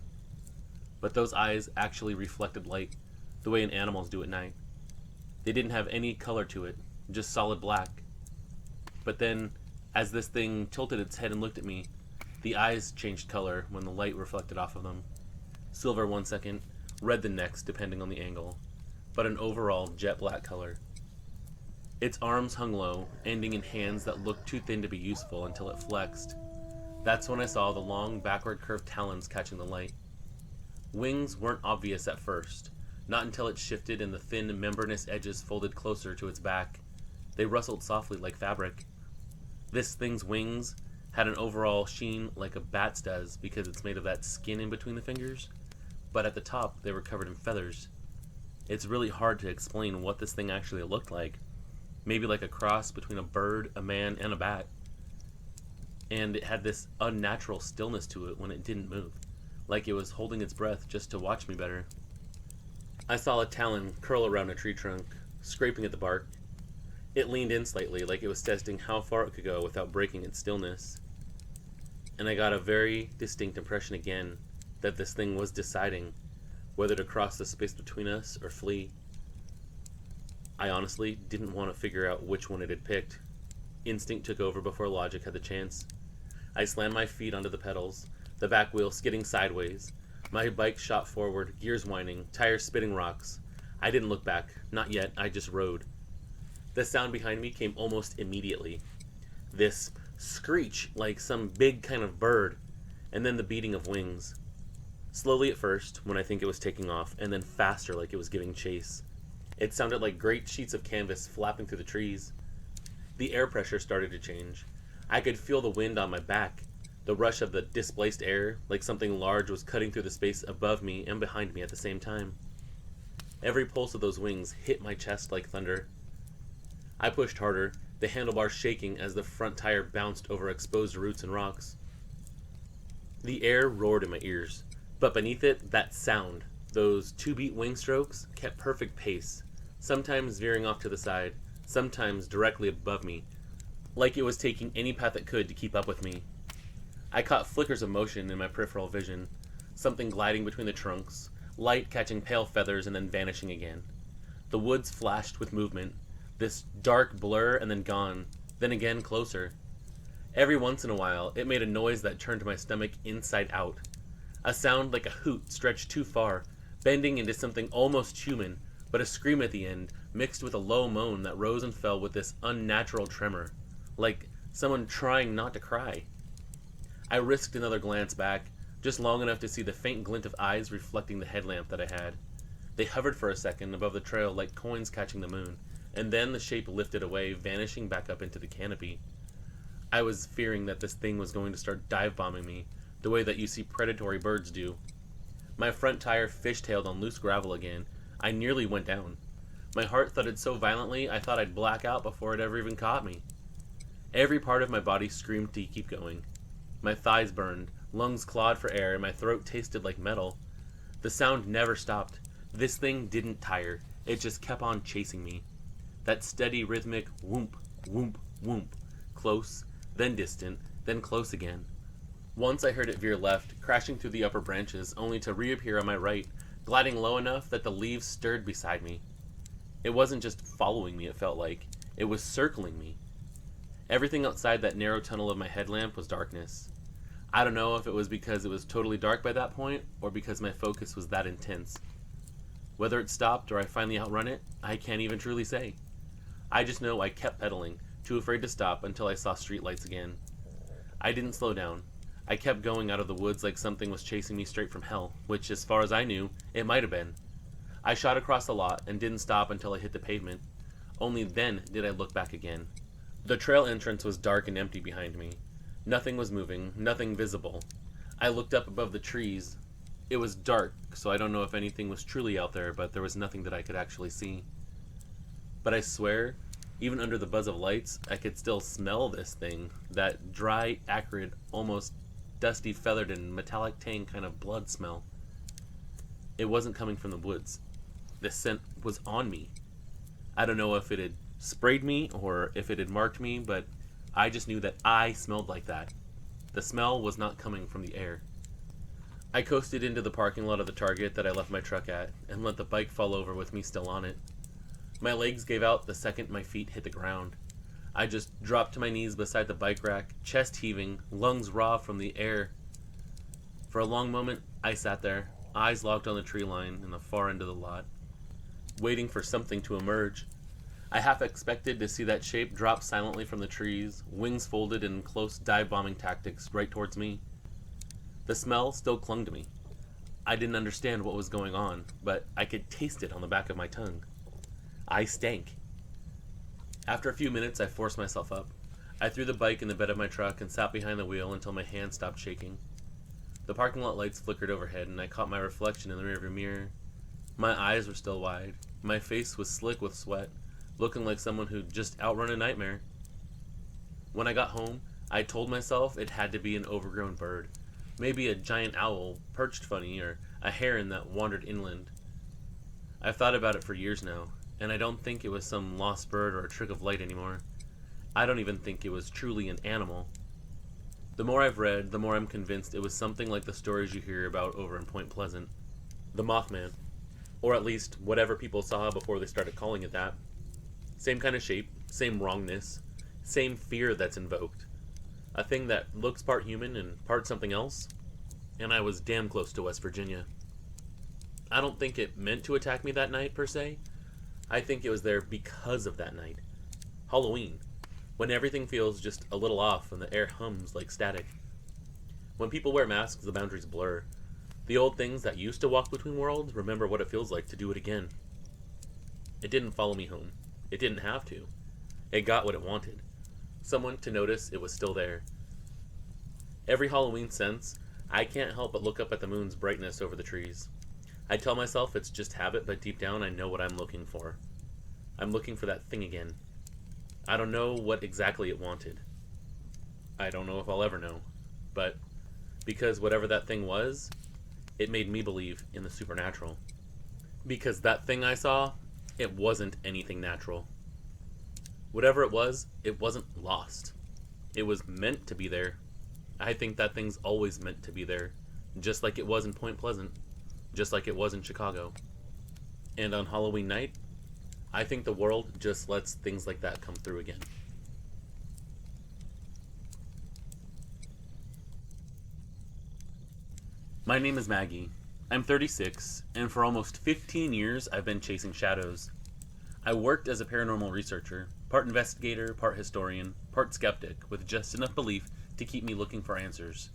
But those eyes actually reflected light, the way an animal's do at night. They didn't have any color to it, just solid black. But then, as this thing tilted its head and looked at me, the eyes changed color when the light reflected off of them. Silver 1 second, red the next depending on the angle, but an overall jet black color. Its arms hung low, ending in hands that looked too thin to be useful until it flexed. That's when I saw the long, backward curved talons catching the light. Wings weren't obvious at first, not until it shifted and the thin, membranous edges folded closer to its back. They rustled softly like fabric. This thing's wings had an overall sheen like a bat's does because it's made of that skin in between the fingers, but at the top they were covered in feathers. It's really hard to explain what this thing actually looked like. Maybe like a cross between a bird, a man, and a bat. And it had this unnatural stillness to it when it didn't move, like it was holding its breath just to watch me better. I saw a talon curl around a tree trunk, scraping at the bark. It leaned in slightly, like it was testing how far it could go without breaking its stillness. And I got a very distinct impression again that this thing was deciding whether to cross the space between us or flee. I honestly didn't want to figure out which one it had picked. Instinct took over before logic had the chance. I slammed my feet onto the pedals, the back wheel skidding sideways. My bike shot forward, gears whining, tires spitting rocks. I didn't look back. Not yet. I just rode. The sound behind me came almost immediately. This screech like some big kind of bird, and then the beating of wings. Slowly at first, when I think it was taking off, and then faster like it was giving chase. It sounded like great sheets of canvas flapping through the trees. The air pressure started to change. I could feel the wind on my back, the rush of the displaced air, like something large was cutting through the space above me and behind me at the same time. Every pulse of those wings hit my chest like thunder. I pushed harder, the handlebars shaking as the front tire bounced over exposed roots and rocks. The air roared in my ears, but beneath it, that sound, those two-beat wing strokes, kept perfect pace, sometimes veering off to the side, sometimes directly above me, like it was taking any path it could to keep up with me. I caught flickers of motion in my peripheral vision, something gliding between the trunks, light catching pale feathers and then vanishing again. The woods flashed with movement, this dark blur and then gone, then again closer. Every once in a while, it made a noise that turned my stomach inside out. A sound like a hoot stretched too far, bending into something almost human, but a scream at the end, mixed with a low moan that rose and fell with this unnatural tremor, like someone trying not to cry. I risked another glance back, just long enough to see the faint glint of eyes reflecting the headlamp that I had. They hovered for a second above the trail like coins catching the moon, and then the shape lifted away, vanishing back up into the canopy. I was fearing that this thing was going to start dive-bombing me, the way that you see predatory birds do. My front tire fishtailed on loose gravel again. I nearly went down. My heart thudded so violently I thought I'd black out before it ever even caught me. Every part of my body screamed to keep going. My thighs burned, lungs clawed for air, and my throat tasted like metal. The sound never stopped. This thing didn't tire. It just kept on chasing me. That steady, rhythmic whoomp, whoomp, whoomp. Close, then distant, then close again. Once I heard it veer left, crashing through the upper branches, only to reappear on my right, gliding low enough that the leaves stirred beside me. It wasn't just following me, it felt like. It was circling me. Everything outside that narrow tunnel of my headlamp was darkness. I don't know if it was because it was totally dark by that point, or because my focus was that intense. Whether it stopped or I finally outrun it, I can't even truly say. I just know I kept pedaling, too afraid to stop until I saw streetlights again. I didn't slow down. I kept going out of the woods like something was chasing me straight from hell, which, as far as I knew, it might have been. I shot across the lot and didn't stop until I hit the pavement. Only then did I look back again. The trail entrance was dark and empty behind me. Nothing was moving, nothing visible. I looked up above the trees. It was dark, so I don't know if anything was truly out there, but there was nothing that I could actually see. But I swear, even under the buzz of lights, I could still smell this thing, that dry, acrid, almost dusty, feathered, and metallic tang kind of blood smell. It wasn't coming from the woods. The scent was on me. I don't know if it had sprayed me or if it had marked me, but I just knew that I smelled like that. The smell was not coming from the air. I coasted into the parking lot of the Target that I left my truck at and let the bike fall over with me still on it. My legs gave out the second my feet hit the ground. I just dropped to my knees beside the bike rack, chest heaving, lungs raw from the air. For a long moment, I sat there, eyes locked on the tree line in the far end of the lot, waiting for something to emerge. I half expected to see that shape drop silently from the trees, wings folded in close dive-bombing tactics right towards me. The smell still clung to me. I didn't understand what was going on, but I could taste it on the back of my tongue. I stank. After a few minutes, I forced myself up. I threw the bike in the bed of my truck and sat behind the wheel until my hands stopped shaking. The parking lot lights flickered overhead, and I caught my reflection in the rearview mirror. My eyes were still wide. My face was slick with sweat, looking like someone who'd just outrun a nightmare. When I got home, I told myself it had to be an overgrown bird. Maybe a giant owl perched funny, or a heron that wandered inland. I've thought about it for years now, and I don't think it was some lost bird or a trick of light anymore. I don't even think it was truly an animal. The more I've read, the more I'm convinced it was something like the stories you hear about over in Point Pleasant. The Mothman. Or at least whatever people saw before they started calling it that. Same kind of shape, same wrongness, same fear that's invoked. A thing that looks part human and part something else. And I was damn close to West Virginia. I don't think it meant to attack me that night, per se. I think it was there because of that night. Halloween. When everything feels just a little off and the air hums like static. When people wear masks, the boundaries blur. The old things that used to walk between worlds remember what it feels like to do it again. It didn't follow me home. It didn't have to. It got what it wanted. Someone to notice it was still there. Every Halloween since, I can't help but look up at the moon's brightness over the trees. I tell myself it's just habit, but deep down I know what I'm looking for. I'm looking for that thing again. I don't know what exactly it wanted. I don't know if I'll ever know. But because whatever that thing was, it made me believe in the supernatural. Because that thing I saw, it wasn't anything natural. Whatever it wasn't lost. It was meant to be there. I think that thing's always meant to be there. Just like it was in Point Pleasant. Just like it was in Chicago. And on Halloween night, I think the world just lets things like that come through again. My name is Maggie. I'm 36, and for almost 15 years I've been chasing shadows. I worked as a paranormal researcher, part investigator, part historian, part skeptic, with just enough belief to keep me looking for answers.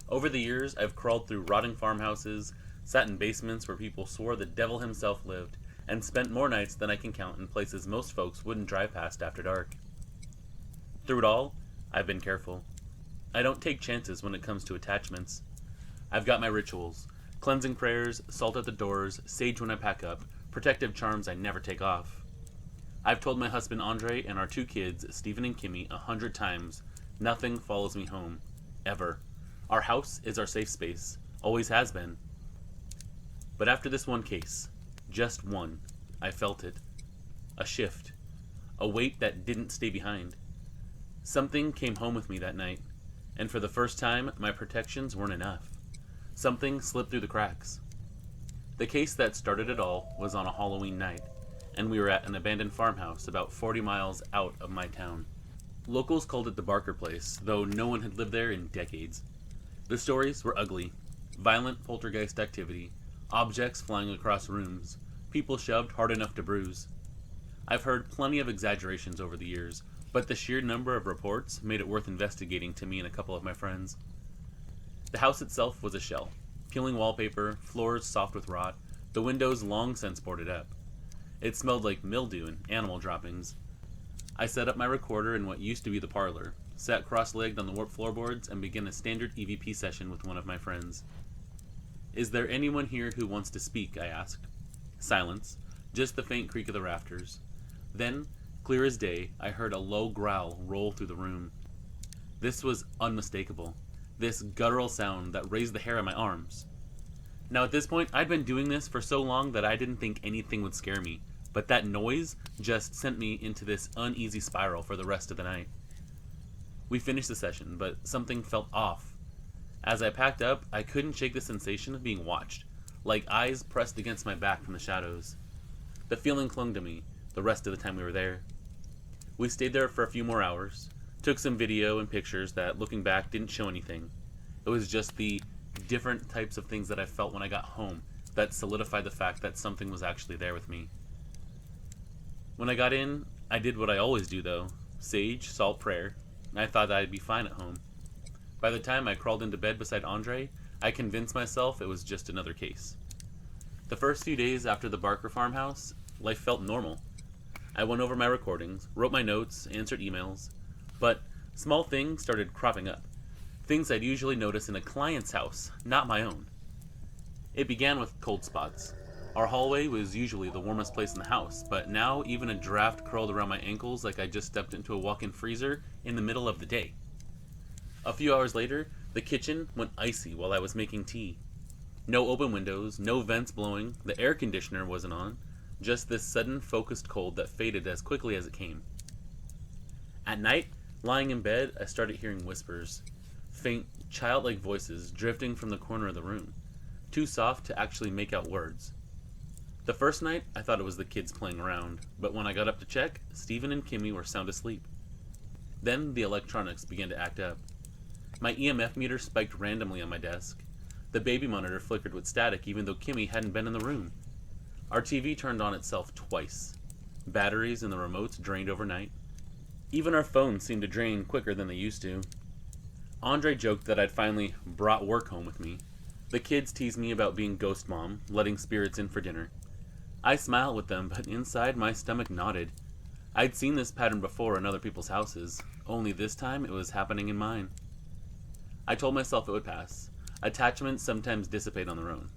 Over the years, I've crawled through rotting farmhouses, sat in basements where people swore the devil himself lived, and spent more nights than I can count in places most folks wouldn't drive past after dark. Through it all, I've been careful. I don't take chances when it comes to attachments. I've got my rituals: cleansing prayers, salt at the doors, sage when I pack up, protective charms I never take off. I've told my husband Andre and our 2 kids, Stephen and Kimmy, 100 times, nothing follows me home. Ever. Our house is our safe space. Always has been. But after this one case, just one, I felt it. A shift. A weight that didn't stay behind. Something came home with me that night, and for the first time, my protections weren't enough. Something slipped through the cracks. The case that started it all was on a Halloween night, and we were at an abandoned farmhouse about 40 miles out of my town. Locals called it the Barker place, though no one had lived there in decades. The stories were ugly. Violent poltergeist activity, objects flying across rooms, people shoved hard enough to bruise. I've heard plenty of exaggerations over the years, but the sheer number of reports made it worth investigating to me and a couple of my friends. The house itself was a shell. Peeling wallpaper, floors soft with rot, the windows long since boarded up. It smelled like mildew and animal droppings. I set up my recorder in what used to be the parlor, sat cross-legged on the warped floorboards, and began a standard EVP session with one of my friends. "Is there anyone here who wants to speak?" I asked. Silence, just the faint creak of the rafters. Then, clear as day, I heard a low growl roll through the room. This was unmistakable. This guttural sound that raised the hair on my arms. Now at this point, I'd been doing this for so long that I didn't think anything would scare me, but that noise just sent me into this uneasy spiral for the rest of the night. We finished the session, but something felt off. As I packed up, I couldn't shake the sensation of being watched, like eyes pressed against my back from the shadows. The feeling clung to me the rest of the time we were there. We stayed there for a few more hours, took some video and pictures that, looking back, didn't show anything. It was just the different types of things that I felt when I got home that solidified the fact that something was actually there with me. When I got in, I did what I always do though: sage, salt, prayer. I thought I'd be fine at home. By the time I crawled into bed beside Andre, I convinced myself it was just another case. The first few days after the Barker farmhouse, life felt normal. I went over my recordings, wrote my notes, answered emails, but small things started cropping up. Things I'd usually notice in a client's house, not my own. It began with cold spots. Our hallway was usually the warmest place in the house, but now even a draft curled around my ankles like I just stepped into a walk-in freezer in the middle of the day. A few hours later, the kitchen went icy while I was making tea. No open windows, no vents blowing, the air conditioner wasn't on, just this sudden focused cold that faded as quickly as it came. At night, lying in bed, I started hearing whispers, faint, childlike voices drifting from the corner of the room, too soft to actually make out words. The first night, I thought it was the kids playing around, but when I got up to check, Stephen and Kimmy were sound asleep. Then the electronics began to act up. My EMF meter spiked randomly on my desk. The baby monitor flickered with static even though Kimmy hadn't been in the room. Our TV turned on itself twice. Batteries in the remotes drained overnight. Even our phones seemed to drain quicker than they used to. Andre joked that I'd finally brought work home with me. The kids teased me about being ghost mom, letting spirits in for dinner. I smiled with them, but inside my stomach knotted. I'd seen this pattern before in other people's houses, only this time it was happening in mine. I told myself it would pass. Attachments sometimes dissipate on their own.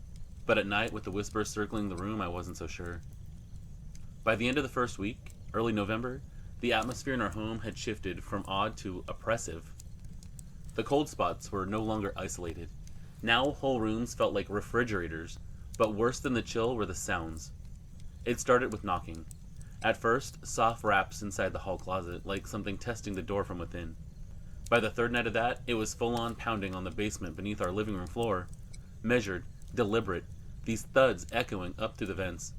But at night, with the whispers circling the room, I wasn't so sure. By the end of the first week, early November, the atmosphere in our home had shifted from odd to oppressive. The cold spots were no longer isolated. Now whole rooms felt like refrigerators, but worse than the chill were the sounds. It started with knocking. At first, soft raps inside the hall closet, like something testing the door from within. By the third night of that, it was full-on pounding on the basement beneath our living room floor. Measured, deliberate, these thuds echoing up through the vents.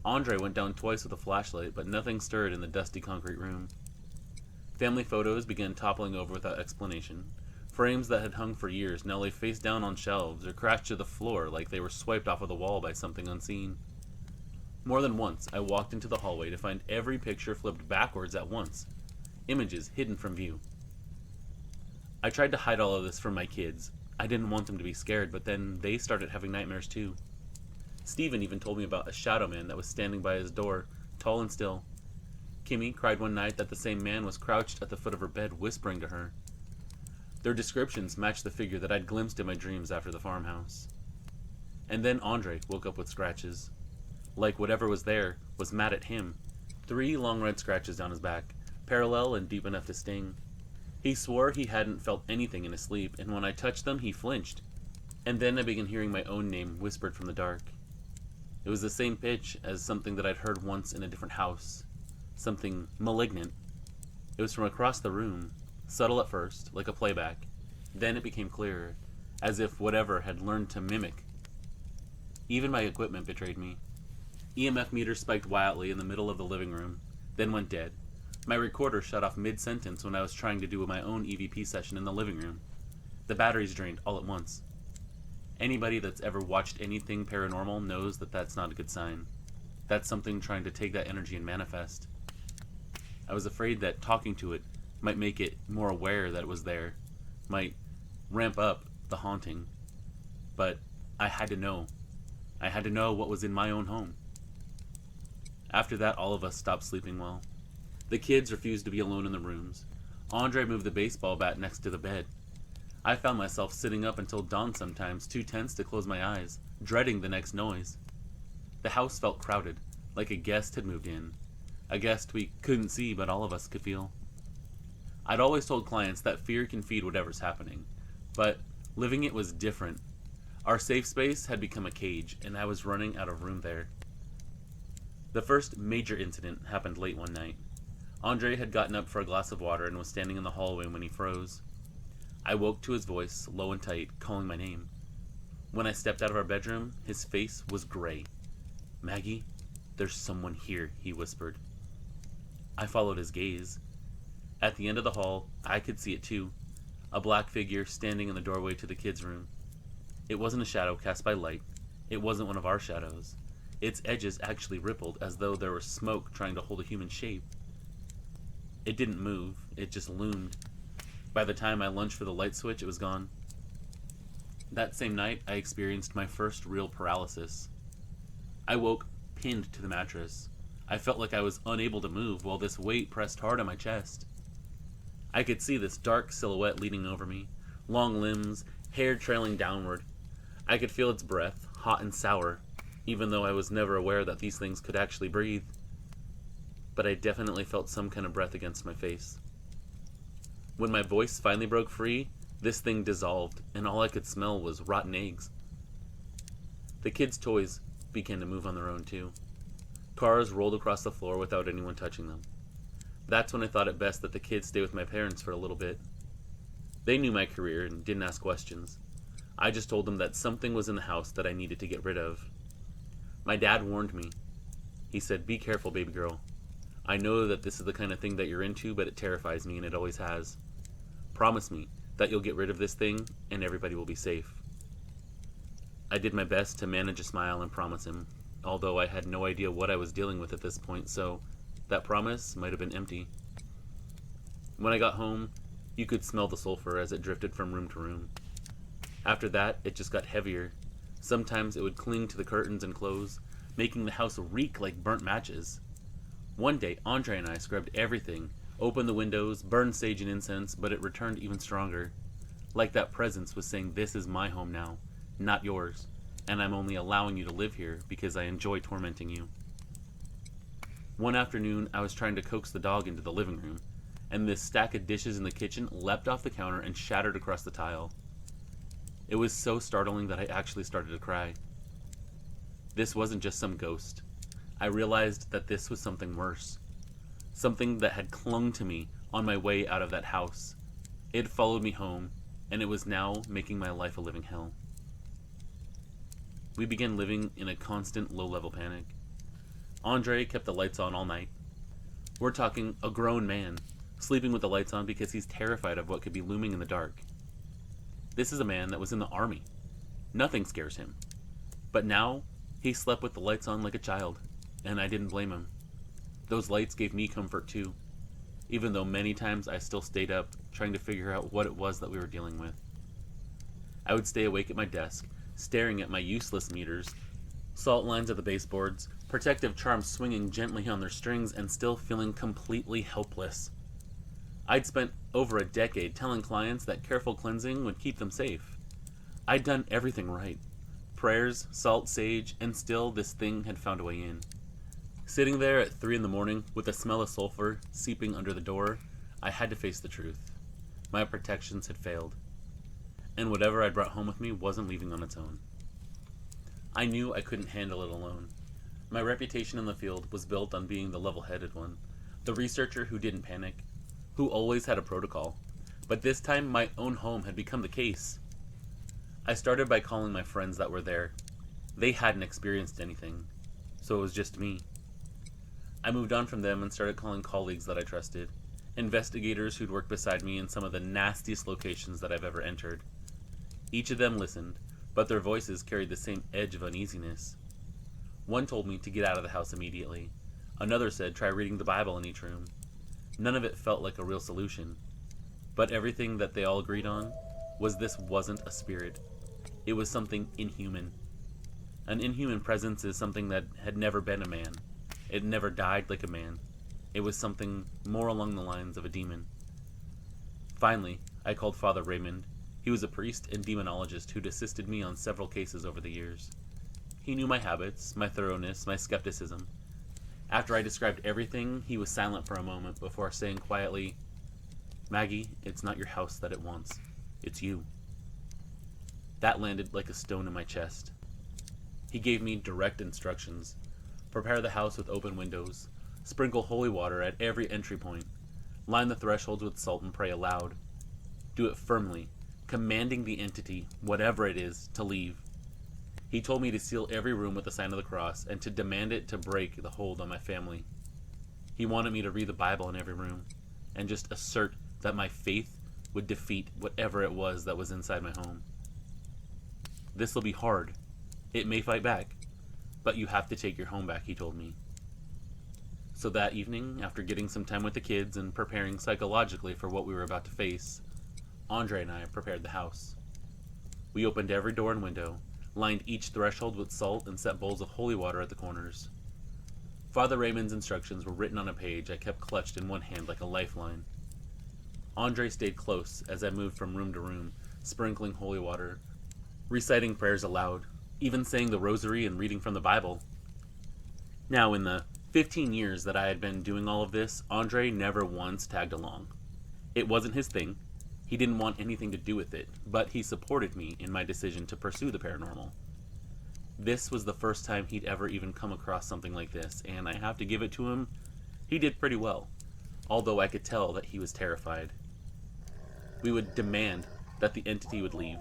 Andre went down twice with a flashlight, but nothing stirred in the dusty concrete room. Family photos began toppling over without explanation. Frames that had hung for years now lay face down on shelves or crashed to the floor like they were swiped off of the wall by something unseen. More than once, I walked into the hallway to find every picture flipped backwards at once. Images hidden from view. I tried to hide all of this from my kids. I didn't want them to be scared, but then they started having nightmares too. Stephen even told me about a shadow man that was standing by his door, tall and still. Kimmy cried one night that the same man was crouched at the foot of her bed, whispering to her. Their descriptions matched the figure that I'd glimpsed in my dreams after the farmhouse. And then Andre woke up with scratches. Like whatever was there was mad at him. 3 long red scratches down his back, parallel and deep enough to sting. He swore he hadn't felt anything in his sleep, and when I touched them, he flinched. And then I began hearing my own name whispered from the dark. It was the same pitch as something that I'd heard once in a different house. Something malignant. It was from across the room, subtle at first, like a playback. Then it became clearer, as if whatever had learned to mimic. Even my equipment betrayed me. EMF meter spiked wildly in the middle of the living room, then went dead. My recorder shut off mid-sentence when I was trying to do my own EVP session in the living room. The batteries drained all at once. Anybody that's ever watched anything paranormal knows that that's not a good sign. That's something trying to take that energy and manifest. I was afraid that talking to it might make it more aware that it was there, might ramp up the haunting. But I had to know. I had to know what was in my own home. After that, all of us stopped sleeping well. The kids refused to be alone in the rooms. Andre moved the baseball bat next to the bed. I found myself sitting up until dawn sometimes, too tense to close my eyes, dreading the next noise. The house felt crowded, like a guest had moved in. A guest we couldn't see, but all of us could feel. I'd always told clients that fear can feed whatever's happening, but living it was different. Our safe space had become a cage, and I was running out of room there. The first major incident happened late one night. Andre had gotten up for a glass of water and was standing in the hallway when he froze. I woke to his voice, low and tight, calling my name. When I stepped out of our bedroom, his face was gray. "Maggie, there's someone here," he whispered. I followed his gaze. At the end of the hall, I could see it too. A black figure standing in the doorway to the kids' room. It wasn't a shadow cast by light. It wasn't one of our shadows. Its edges actually rippled as though there was smoke trying to hold a human shape. It didn't move, it just loomed. By the time I lunged for the light switch, it was gone. That same night, I experienced my first real paralysis. I woke pinned to the mattress. I felt like I was unable to move while this weight pressed hard on my chest. I could see this dark silhouette leaning over me, long limbs, hair trailing downward. I could feel its breath, hot and sour, even though I was never aware that these things could actually breathe. But I definitely felt some kind of breath against my face. When my voice finally broke free, this thing dissolved, and all I could smell was rotten eggs. The kids' toys began to move on their own too. Cars rolled across the floor without anyone touching them. That's when I thought it best that the kids stay with my parents for a little bit. They knew my career and didn't ask questions. I just told them that something was in the house that I needed to get rid of. My dad warned me. He said, "Be careful, baby girl. I know that this is the kind of thing that you're into, but it terrifies me and it always has. Promise me that you'll get rid of this thing and everybody will be safe." I did my best to manage a smile and promise him, although I had no idea what I was dealing with at this point, so that promise might have been empty. When I got home, you could smell the sulfur as it drifted from room to room. After that, it just got heavier. Sometimes it would cling to the curtains and clothes, making the house reek like burnt matches. One day, Andre and I scrubbed everything, opened the windows, burned sage and incense, but it returned even stronger. Like that presence was saying, "This is my home now, not yours, and I'm only allowing you to live here because I enjoy tormenting you." One afternoon, I was trying to coax the dog into the living room, and this stack of dishes in the kitchen leapt off the counter and shattered across the tile. It was so startling that I actually started to cry. This wasn't just some ghost. I realized that this was something worse. Something that had clung to me on my way out of that house. It followed me home, and it was now making my life a living hell. We began living in a constant low-level panic. Andre kept the lights on all night. We're talking a grown man, sleeping with the lights on because he's terrified of what could be looming in the dark. This is a man that was in the army. Nothing scares him. But now, he slept with the lights on like a child, and I didn't blame him. Those lights gave me comfort too, even though many times I still stayed up, trying to figure out what it was that we were dealing with. I would stay awake at my desk, staring at my useless meters, salt lines at the baseboards, protective charms swinging gently on their strings, and still feeling completely helpless. I'd spent over a decade telling clients that careful cleansing would keep them safe. I'd done everything right. Prayers, salt, sage, and still this thing had found a way in. Sitting there at 3 a.m. with the smell of sulfur seeping under the door, I had to face the truth. My protections had failed. And whatever I'd brought home with me wasn't leaving on its own. I knew I couldn't handle it alone. My reputation in the field was built on being the level-headed one, the researcher who didn't panic, who always had a protocol. But this time, my own home had become the case. I started by calling my friends that were there. They hadn't experienced anything, so it was just me. I moved on from them and started calling colleagues that I trusted, investigators who'd worked beside me in some of the nastiest locations that I've ever entered. Each of them listened, but their voices carried the same edge of uneasiness. One told me to get out of the house immediately. Another said try reading the Bible in each room. None of it felt like a real solution. But everything that they all agreed on was this wasn't a spirit. It was something inhuman. An inhuman presence is something that had never been a man. It never died like a man. It was something more along the lines of a demon. Finally, I called Father Raymond. He was a priest and demonologist who'd assisted me on several cases over the years. He knew my habits, my thoroughness, my skepticism. After I described everything, he was silent for a moment before saying quietly, "Maggie, it's not your house that it wants. It's you." That landed like a stone in my chest. He gave me direct instructions. Prepare the house with open windows. Sprinkle holy water at every entry point. Line the thresholds with salt and pray aloud. Do it firmly, commanding the entity, whatever it is, to leave. He told me to seal every room with the sign of the cross and to demand it to break the hold on my family. He wanted me to read the Bible in every room and just assert that my faith would defeat whatever it was that was inside my home. This'll be hard. It may fight back, but you have to take your home back, he told me. So that evening, after getting some time with the kids and preparing psychologically for what we were about to face, Andre and I prepared the house. We opened every door and window, lined each threshold with salt, and set bowls of holy water at the corners. Father Raymond's instructions were written on a page I kept clutched in one hand like a lifeline. Andre stayed close as I moved from room to room, sprinkling holy water, reciting prayers aloud, even saying the rosary and reading from the Bible. Now, in the 15 years that I had been doing all of this, Andre never once tagged along. It wasn't his thing. He didn't want anything to do with it, but he supported me in my decision to pursue the paranormal. This was the first time he'd ever even come across something like this, and I have to give it to him, he did pretty well, although I could tell that he was terrified. We would demand that the entity would leave.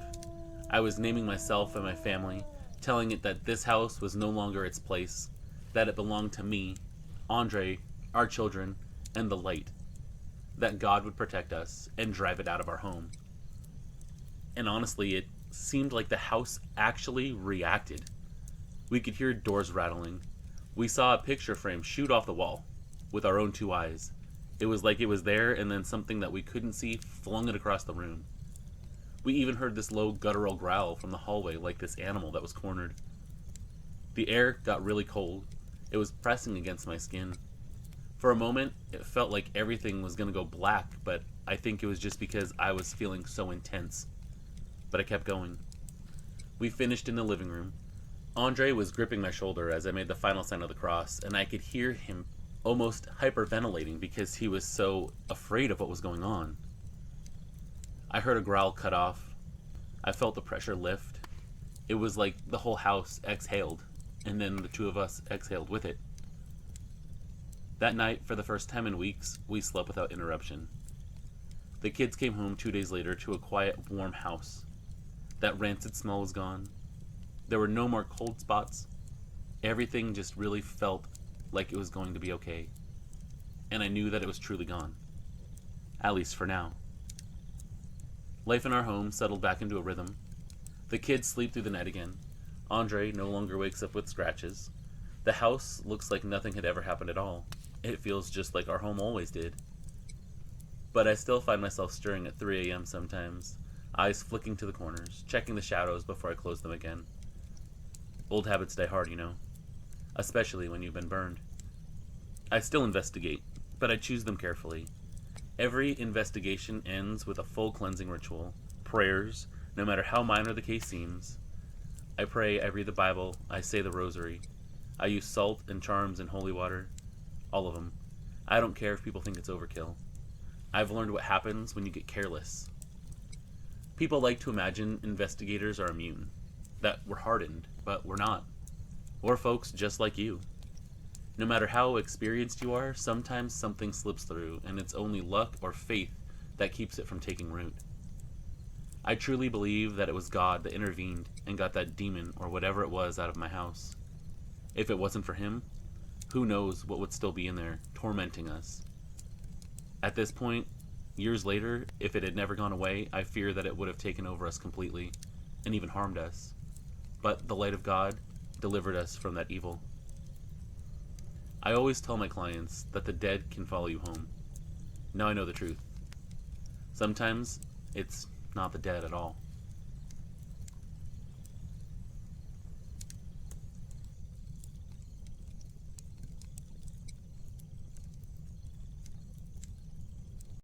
I was naming myself and my family, telling it that this house was no longer its place, that it belonged to me, Andre, our children, and the light. That God would protect us and drive it out of our home. And honestly, it seemed like the house actually reacted. We could hear doors rattling. We saw a picture frame shoot off the wall with our own 2 eyes. It was like it was there, and then something that we couldn't see flung it across the room. We even heard this low guttural growl from the hallway, like this animal that was cornered. The air got really cold. It was pressing against my skin. For a moment, it felt like everything was going to go black, but I think it was just because I was feeling so intense. But I kept going. We finished in the living room. Andre was gripping my shoulder as I made the final sign of the cross, and I could hear him almost hyperventilating because he was so afraid of what was going on. I heard a growl cut off. I felt the pressure lift. It was like the whole house exhaled, and then the 2 of us exhaled with it. That night, for the first time in weeks, we slept without interruption. The kids came home 2 days later to a quiet, warm house. That rancid smell was gone. There were no more cold spots. Everything just really felt like it was going to be okay. And I knew that it was truly gone. At least for now. Life in our home settled back into a rhythm. The kids sleep through the night again. Andre no longer wakes up with scratches. The house looks like nothing had ever happened at all. It feels just like our home always did. But I still find myself stirring at 3 a.m. sometimes, eyes flicking to the corners, checking the shadows before I close them again. Old habits die hard, you know, especially when you've been burned. I still investigate, but I choose them carefully. Every investigation ends with a full cleansing ritual, prayers, no matter how minor the case seems. I pray, I read the Bible, I say the rosary. I use salt and charms and holy water. All of them. I don't care if people think it's overkill. I've learned what happens when you get careless. People like to imagine investigators are immune, that we're hardened, but we're not. We're folks just like you. No matter how experienced you are, sometimes something slips through, and it's only luck or faith that keeps it from taking root. I truly believe that it was God that intervened and got that demon or whatever it was out of my house. If it wasn't for him, who knows what would still be in there, tormenting us. At this point, years later, if it had never gone away, I fear that it would have taken over us completely, and even harmed us. But the light of God delivered us from that evil. I always tell my clients that the dead can follow you home. Now I know the truth. Sometimes, it's not the dead at all.